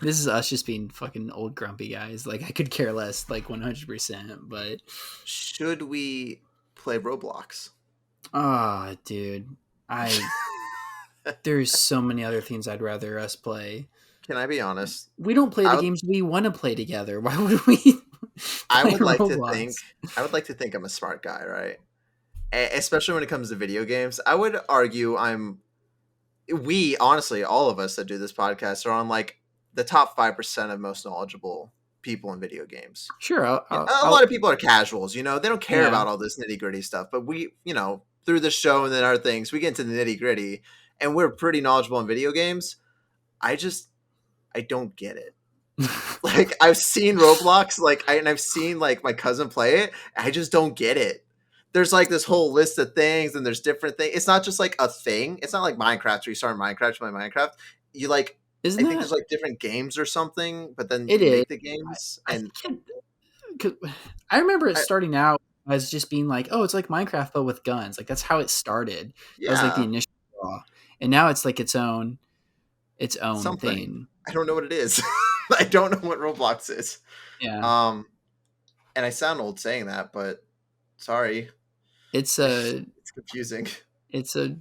This is us just being fucking old grumpy guys. Like I could care less, like 100%. But should we play Roblox? Oh, dude, there's so many other things I'd rather us play. Can I be honest? We don't play the games we want to play together. Why would we? I would like to think I'm a smart guy, right? Especially when it comes to video games. I would argue we honestly, all of us that do this podcast are on like the top 5% of most knowledgeable people in video games. Sure. A lot of people are casuals, they don't care about all this nitty gritty stuff, but we, through the show and then our things, we get into the nitty gritty and we're pretty knowledgeable in video games. I don't get it. Like I've seen Roblox, and I've seen like my cousin play it. I just don't get it. There's like this whole list of things and there's different things. It's not just like a thing. It's not like Minecraft where you start Minecraft, play Minecraft. You like, I think there's like different games or something, but then you make the games. I remember it starting out as just being like, oh, it's like Minecraft, but with guns. Like that's how it started. Yeah. That was like the initial draw. And now it's like its own thing. I don't know what it is. I don't know what Roblox is. Yeah. And I sound old saying that, but sorry. It's confusing. It's a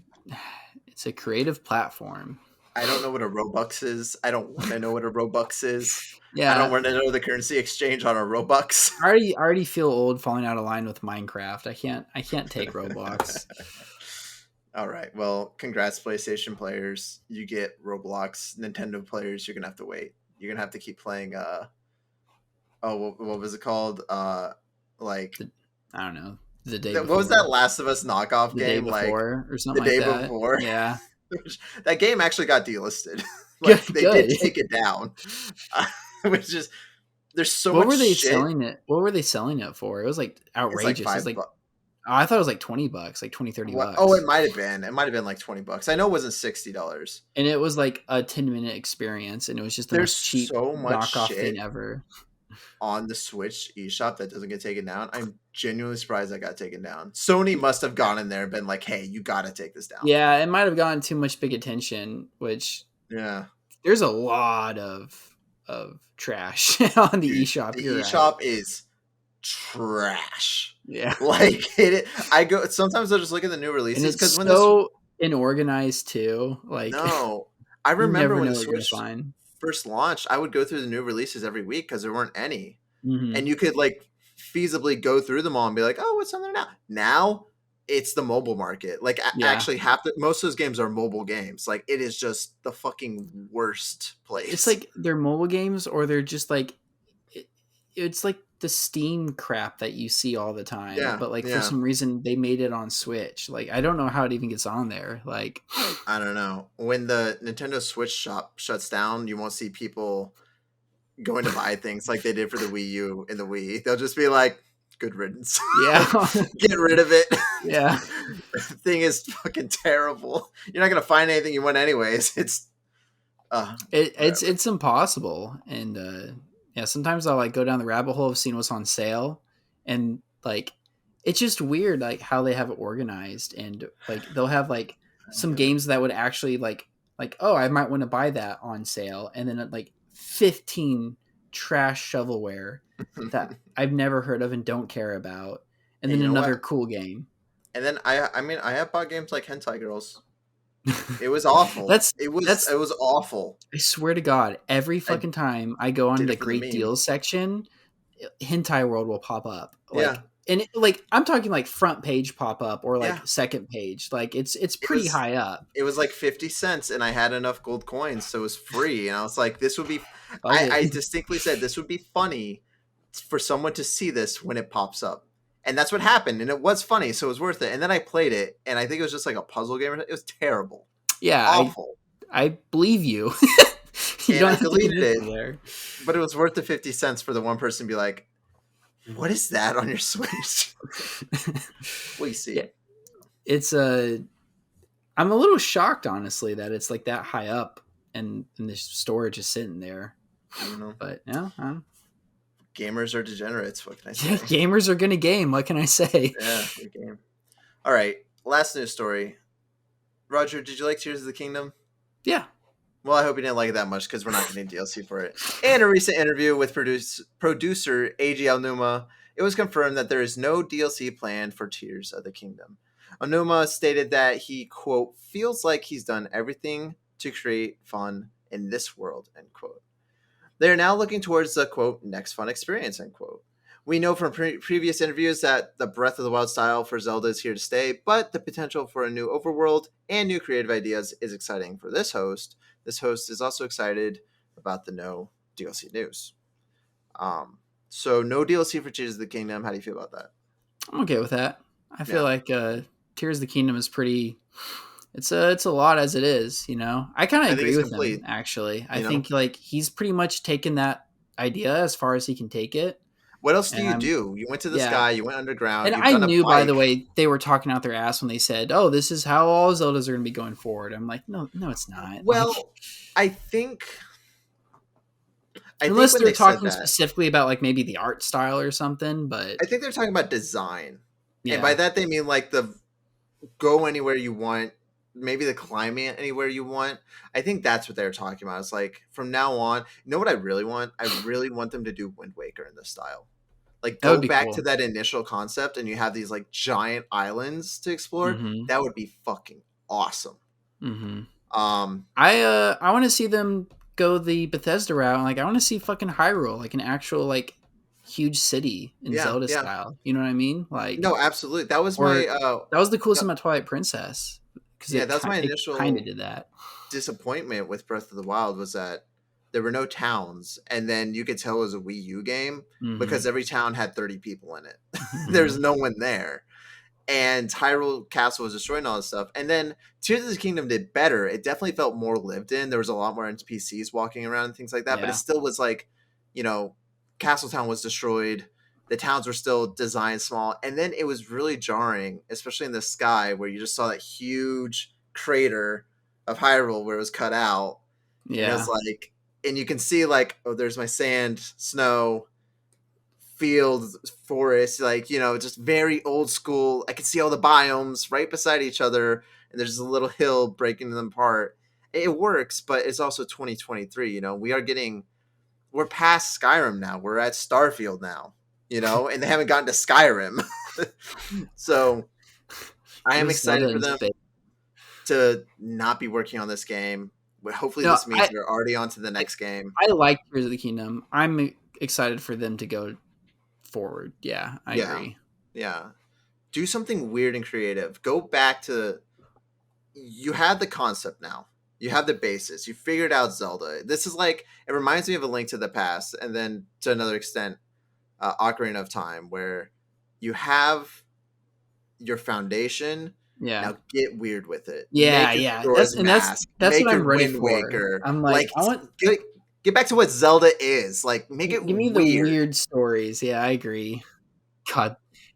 creative platform. I don't know what a Robux is. I don't want to know what a Robux is. Yeah. I don't want to know the currency exchange on a Robux. I already feel old falling out of line with Minecraft. I can't take Roblox. All right. Well, congrats, PlayStation players. You get Roblox. Nintendo players, you're gonna have to wait. You're gonna have to keep playing. What was it called? I don't know. The day. What was that Last of Us knockoff game? The day before or something. The day before. Yeah. That game actually got delisted. They did take it down. Which is there's so much. What were they selling it for? It was like outrageous. It was like I thought it was like $20, like $20, $30. Oh, it might have been. It might have been like $20. I know it wasn't $60. And it was like a 10-minute experience, and it was just the most cheap knockoff thing ever. On the Switch eShop that doesn't get taken down. I'm genuinely surprised that got taken down. Sony must have gone in there and been like, "Hey, you got to take this down." Yeah, it might have gotten too much big attention. Which there's a lot of trash on the eShop. The eShop is trash. Yeah, I go sometimes. I'll just look at the new releases because when so inorganized too. I remember when the Switch first launched, I would go through the new releases every week because there weren't any, and you could feasibly go through them all and be like, "Oh, what's on there now?" Now it's the mobile market. Actually, most of those games are mobile games. It is just the fucking worst place. It's like they're mobile games, or they're just it's like the Steam crap that you see all the time. Yeah, but for some reason they made it on Switch. I don't know how it even gets on there. I don't know. When the Nintendo Switch shop shuts down, you won't see people going to buy things like they did for the Wii U and the Wii. They'll just be like, good riddance. Yeah. Get rid of it. Yeah. Thing is fucking terrible. You're not going to find anything you want anyways. It's impossible. And sometimes I'll go down the rabbit hole of seeing what's on sale, and it's just weird how they have it organized, and they'll have some games that would actually oh, I might want to buy that on sale, and then 15 trash shovelware that I've never heard of and don't care about, and then another cool game. And then I have bought games like Hentai Girls. It was awful. It was awful. I swear to God, every fucking time I go on the great deals section, Hentai World will pop up. And like I'm talking like front page pop up or like second page. Like it's pretty high up. It was like 50 cents and I had enough gold coins, so it was free. And I was like, this would be I distinctly said this would be funny for someone to see this when it pops up. And that's what happened. And it was funny, so it was worth it. And then I played it, and I think it was just like a puzzle game. It was terrible. Yeah. Awful. I believe you. You don't deleted it there. But it was worth the 50 cents for the one person to be like, what is that on your Switch? We see. Yeah. It's I'm a little shocked, honestly, that it's like that high up and the storage is sitting there. I don't know. But yeah, gamers are degenerates. What can I say? Yeah, gamers are gonna game. What can I say? Yeah, good game. All right, last news story. Roger, did you like Tears of the Kingdom? Yeah. Well, I hope you didn't like it that much because we're not getting DLC for it. In a recent interview with producer Eiji Aonuma, it was confirmed that there is no DLC planned for Tears of the Kingdom. Aonuma stated that he, quote, feels like he's done everything to create fun in this world, end quote. They are now looking towards the, quote, next fun experience, end quote. We know from previous interviews that the Breath of the Wild style for Zelda is here to stay, but the potential for a new overworld and new creative ideas is exciting for this host. This host is also excited about the no DLC news. So no DLC for Tears of the Kingdom. How do you feel about that? I'm okay with that. I feel like Tears of the Kingdom is pretty. It's a lot as it is, you know. I kind of agree with him. Actually, I think like he's pretty much taken that idea as far as he can take it. What else do you do? You went to the sky, you went underground. And I knew, by the way, they were talking out their ass when they said, "Oh, this is how all Zeldas are going to be going forward." I'm like, no, it's not. Well, like, I think unless they're talking specifically about like maybe the art style or something, but I think they're talking about design. Yeah. And by that they mean like the go anywhere you want, maybe the climate anywhere you want. I think that's what they're talking about. It's like from now on, you know what I really want? I really want them to do Wind Waker in this style. Like go back to that initial concept and you have these like giant islands to explore. Mm-hmm. That would be fucking awesome. Mm-hmm. I want to see them go the Bethesda route. Like I want to see fucking Hyrule, like an actual like huge city in Zelda style. You know what I mean? Like no, absolutely. That was my that was the coolest thing about Twilight Princess. Yeah, that's my initial kind of did that. Disappointment with Breath of the Wild was that there were no towns, and then you could tell it was a Wii U game because every town had 30 people in it. There's no one there. And Hyrule Castle was destroying all this stuff. And then Tears of the Kingdom did better. It definitely felt more lived in. There was a lot more NPCs walking around and things like that. Yeah. But it still was like, you know, Castletown was destroyed. The towns were still designed small. And then it was really jarring, especially in the sky, where you just saw that huge crater of Hyrule where it was cut out. Yeah. And it was like, and you can see like, oh, there's my sand, snow, fields, forest, like, you know, just very old school. I can see all the biomes right beside each other, and there's a little hill breaking them apart. It works, but it's also 2023, you know. We're past Skyrim now. We're at Starfield now, you know, and they haven't gotten to Skyrim. So I am excited for them to not be working on this game. Hopefully this means they're already on to the next game. I like Tears of the Kingdom. I'm excited for them to go forward. Yeah, I agree. Yeah. Do something weird and creative. Go back to... You have the concept now. You have the basis. You figured out Zelda. This is like... It reminds me of A Link to the Past, and then to another extent, Ocarina of Time, where you have your foundation... Yeah. Now get weird with it. Yeah. That's what I'm ready for. Waker. I'm like I want get back to what Zelda is. Like make it give me weird. The weird stories. Yeah, I agree. God,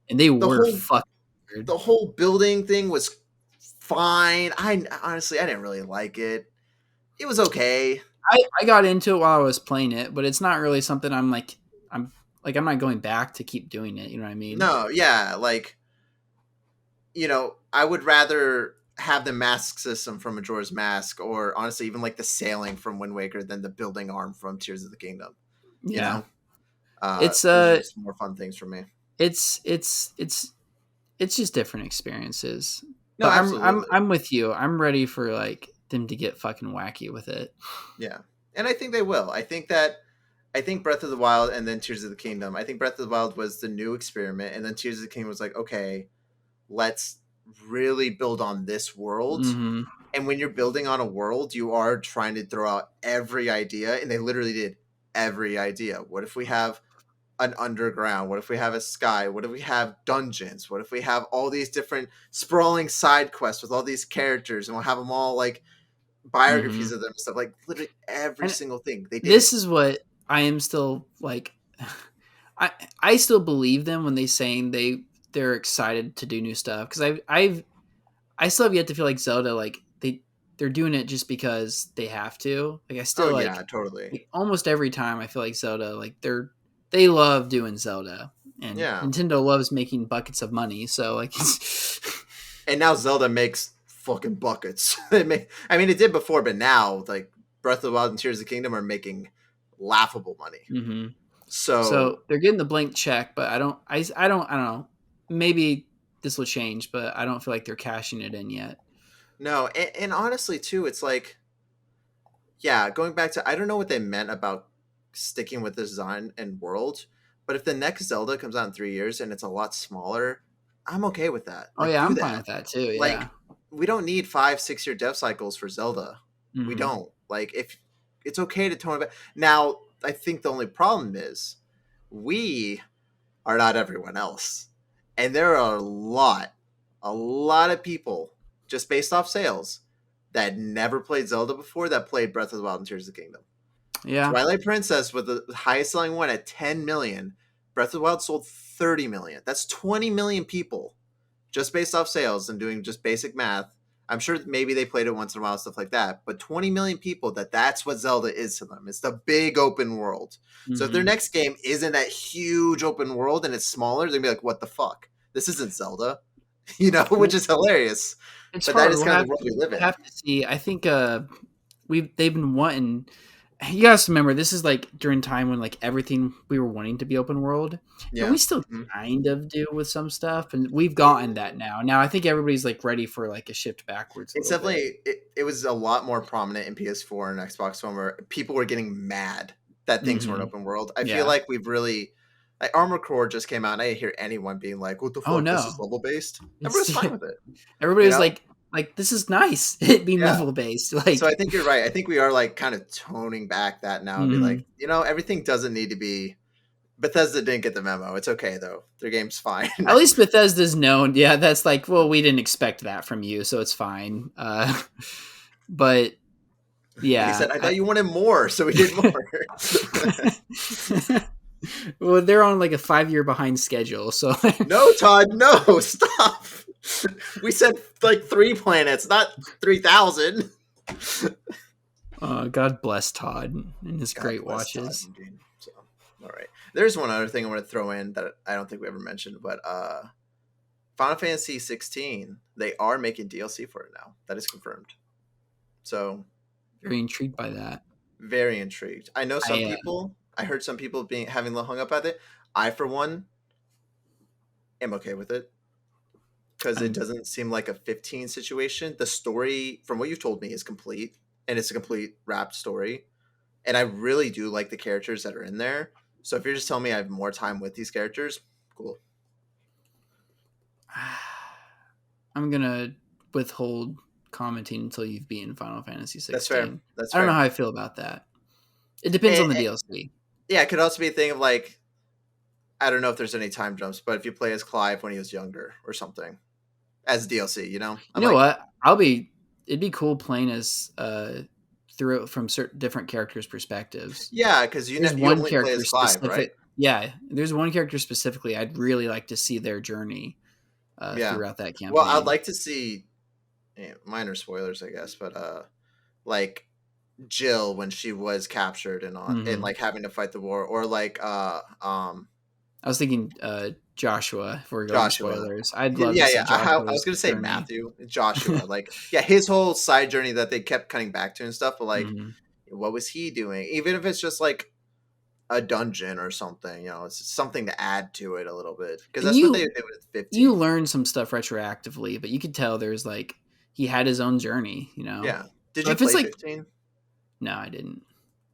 and they were fucking weird. The whole building thing was fine. I honestly didn't really like it. It was okay. I got into it while I was playing it, but it's not really something I'm not going back to keep doing it. You know what I mean? No. Yeah. Like. You know, I would rather have the mask system from Majora's Mask, or honestly, even like the sailing from Wind Waker, than the building arm from Tears of the Kingdom. You know? It's just more fun things for me. It's just different experiences. No, but I'm with you. I'm ready for like them to get fucking wacky with it. Yeah, and I think they will. I think that I think Breath of the Wild and then Tears of the Kingdom. I think Breath of the Wild was the new experiment, and then Tears of the Kingdom was like, okay, let's really build on this world. Mm-hmm. And when you're building on a world, you are trying to throw out every idea, and they literally did every idea. What if we have an underground? What if we have a sky? What if we have dungeons? What if we have all these different sprawling side quests with all these characters, and we'll have them all like biographies of them and stuff? Like literally every single thing they did. This is what I am still like. I still believe them when they saying they're excited to do new stuff, because I still have yet to feel like Zelda like they're doing it just because they have to. Like I still yeah, totally. Like, almost every time I feel like Zelda like they love doing Zelda, and Nintendo loves making buckets of money. So like, and now Zelda makes fucking buckets. I mean, it did before, but now like Breath of the Wild and Tears of the Kingdom are making laughable money. Mm-hmm. So they're getting the blank check, but I don't know. Maybe this will change, but I don't feel like they're cashing it in yet. No, and honestly too, it's like, yeah, going back to, I don't know what they meant about sticking with the design and world, but if the next Zelda comes out in 3 years and it's a lot smaller, I'm okay with that. Like, I'm fine with that too. Yeah. Like, we don't need 5-6 year dev cycles for Zelda. Mm-hmm. We don't. Like, if it's okay to tone it back. Now, I think the only problem is we are not everyone else, and there are a lot of people just based off sales that never played Zelda before that played Breath of the Wild and Tears of the Kingdom. Yeah. Twilight Princess with the highest selling one at 10 million. Breath of the Wild sold 30 million. That's 20 million people just based off sales and doing just basic math. I'm sure maybe they played it once in a while, stuff like that. But 20 million people, that's what Zelda is to them. It's the big open world. Mm-hmm. So if their next game isn't that huge open world and it's smaller, they're going to be like, what the fuck? This isn't Zelda. Which is hilarious. It's but hard. That is kind of the world we live in. Have to see. I think they've been wanting. You guys remember this is like during time when like everything we were wanting to be open world. Yeah, and we still kind of do with some stuff, and we've gotten that now. Now I think everybody's like ready for like a shift backwards. It's definitely it was a lot more prominent in PS4 and Xbox One where people were getting mad that things weren't open world. I feel like we've really. Like Armored Core just came out, and I didn't hear anyone being like, "What the fuck? This is level based." Everybody's fine with it. Everybody was like, "This is nice." It being level based. Like, so I think you're right. I think we are like kind of toning back that now and be like, everything doesn't need to be. Bethesda didn't get the memo. It's okay though. Their game's fine. At least Bethesda's known. Yeah, that's like, well, we didn't expect that from you, so it's fine. But yeah, he said, "I thought you wanted more, so we did more." Well, they're on like a 5-year behind schedule, so no, Todd, no, stop. We said like 3 planets, not 3,000. God bless Todd and his great watches. So, all right, there's one other thing I want to throw in that I don't think we ever mentioned, but Final Fantasy 16, they are making DLC for it now. That is confirmed. So very intrigued by that. Very intrigued. I know some people. I heard some people having a little hung up at it. I, for one, am okay with it because it doesn't seem like a 15 situation. The story, from what you've told me, is complete, and it's a complete wrapped story. And I really do like the characters that are in there. So if you're just telling me I have more time with these characters, cool. I'm gonna withhold commenting until you've beaten Final Fantasy 16. That's fair. I don't know how I feel about that. It depends on the DLC. Yeah, it could also be a thing of like, I don't know if there's any time jumps, but if you play as Clive when he was younger or something, as DLC, You know what? It'd be cool playing as through it from certain different characters' perspectives. Yeah, because you only play as Clive, right? Yeah, there's one character specifically I'd really like to see their journey throughout that campaign. Well, I'd like to see minor spoilers, I guess, but like Jill when she was captured and and like having to fight the war, or like I was thinking Joshua. If we're going spoilers, I'd love. Yeah. I was gonna say Matthew, Joshua. Like, his whole side journey that they kept cutting back to and stuff. But like, what was he doing? Even if it's just like a dungeon or something, it's something to add to it a little bit, because that's what they did with 15. You learn some stuff retroactively, but you could tell there's like he had his own journey. Yeah. Did you play 15? No, I didn't.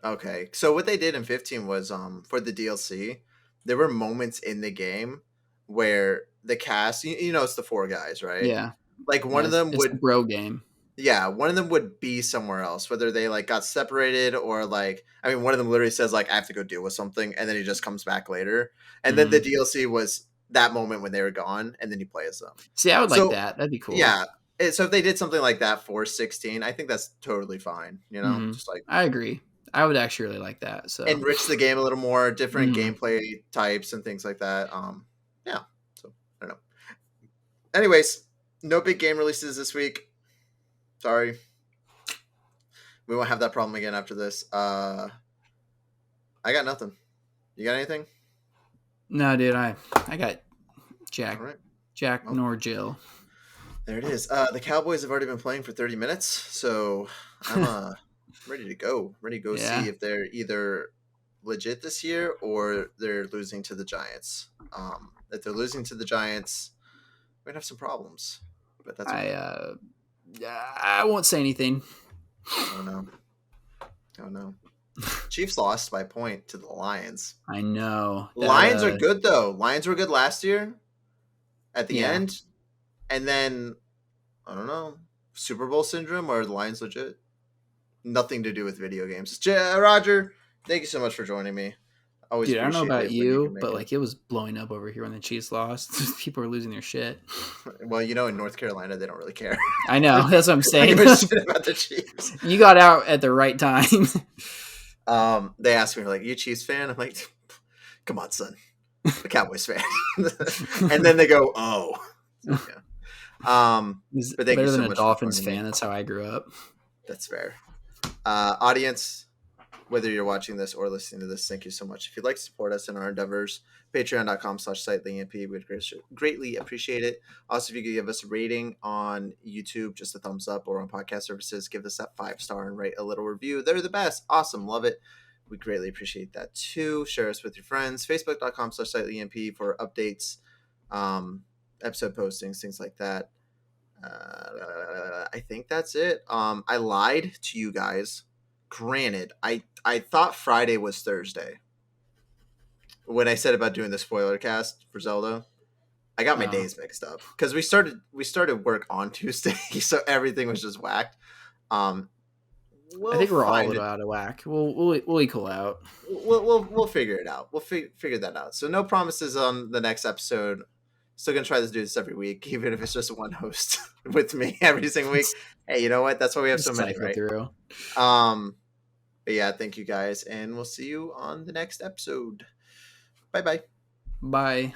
Okay, so what they did in 15 was for the DLC, there were moments in the game where the cast, it's the four guys, right? Yeah. Like one of them It's the would, bro game. yeah, one of them would be somewhere else, whether they like got separated or like, I mean, one of them literally says like, I have to go deal with something, and then he just comes back later. And then the DLC was that moment when they were gone, and then you play as them. See, I would like So that. That'd be cool. yeah, so if they did something like that for 16, I think that's totally fine. Just like I agree. I would actually really like that. So enrich the game a little more, different gameplay types and things like that. Yeah. So I don't know. Anyways, no big game releases this week. Sorry. We won't have that problem again after this. I got nothing. You got anything? No, dude, I got Jack. All right. Jack nor Jill. There it is. The Cowboys have already been playing for 30 minutes, so I'm ready to go. Ready to go see if they're either legit this year or they're losing to the Giants. If they're losing to the Giants, we're gonna have some problems. But that's okay. I won't say anything. Oh no. Chiefs lost by a point to the Lions. I know. Lions are good though. Lions were good last year at the end. And then I don't know, Super Bowl syndrome, or the Lions legit? Nothing to do with video games. Roger, thank you so much for joining me. Always, dude, I don't know about you, but like it was blowing up over here when the Chiefs lost. People are losing their shit. Well, in North Carolina, they don't really care. I know. That's what I'm saying. About the Chiefs. You got out at the right time. They asked me, like, you a Chiefs fan? I'm like, come on, son. The Cowboys fan. And then they go, oh. Yeah. But thank better you so than much a Dolphins fan. That's how I grew up. That's fair. Audience, whether you're watching this or listening to this, thank you so much. If you'd like to support us in our endeavors, patreon.com/SightlyEMP. We'd greatly appreciate it. Also, if you could give us a rating on YouTube, just a thumbs up, or on podcast services, give us that 5-star and write a little review. They're the best. Awesome. Love it. We greatly appreciate that too. Share us with your friends. Facebook.com/SightlyEMP for updates, episode postings, things like that. I think that's it. I lied to you guys. Granted, I thought Friday was Thursday when I said about doing the spoiler cast for Zelda. I got my days mixed up because we started work on Tuesday, so everything was just whacked. I think we're all a little out of whack. We'll equal out. We'll figure it out. We'll figure that out. So no promises on the next episode. Still gonna try to do this every week, even if it's just one host with me every single week. Hey, you know what? That's why we have so many, right? Through. But yeah, thank you guys, and we'll see you on the next episode. Bye. Bye.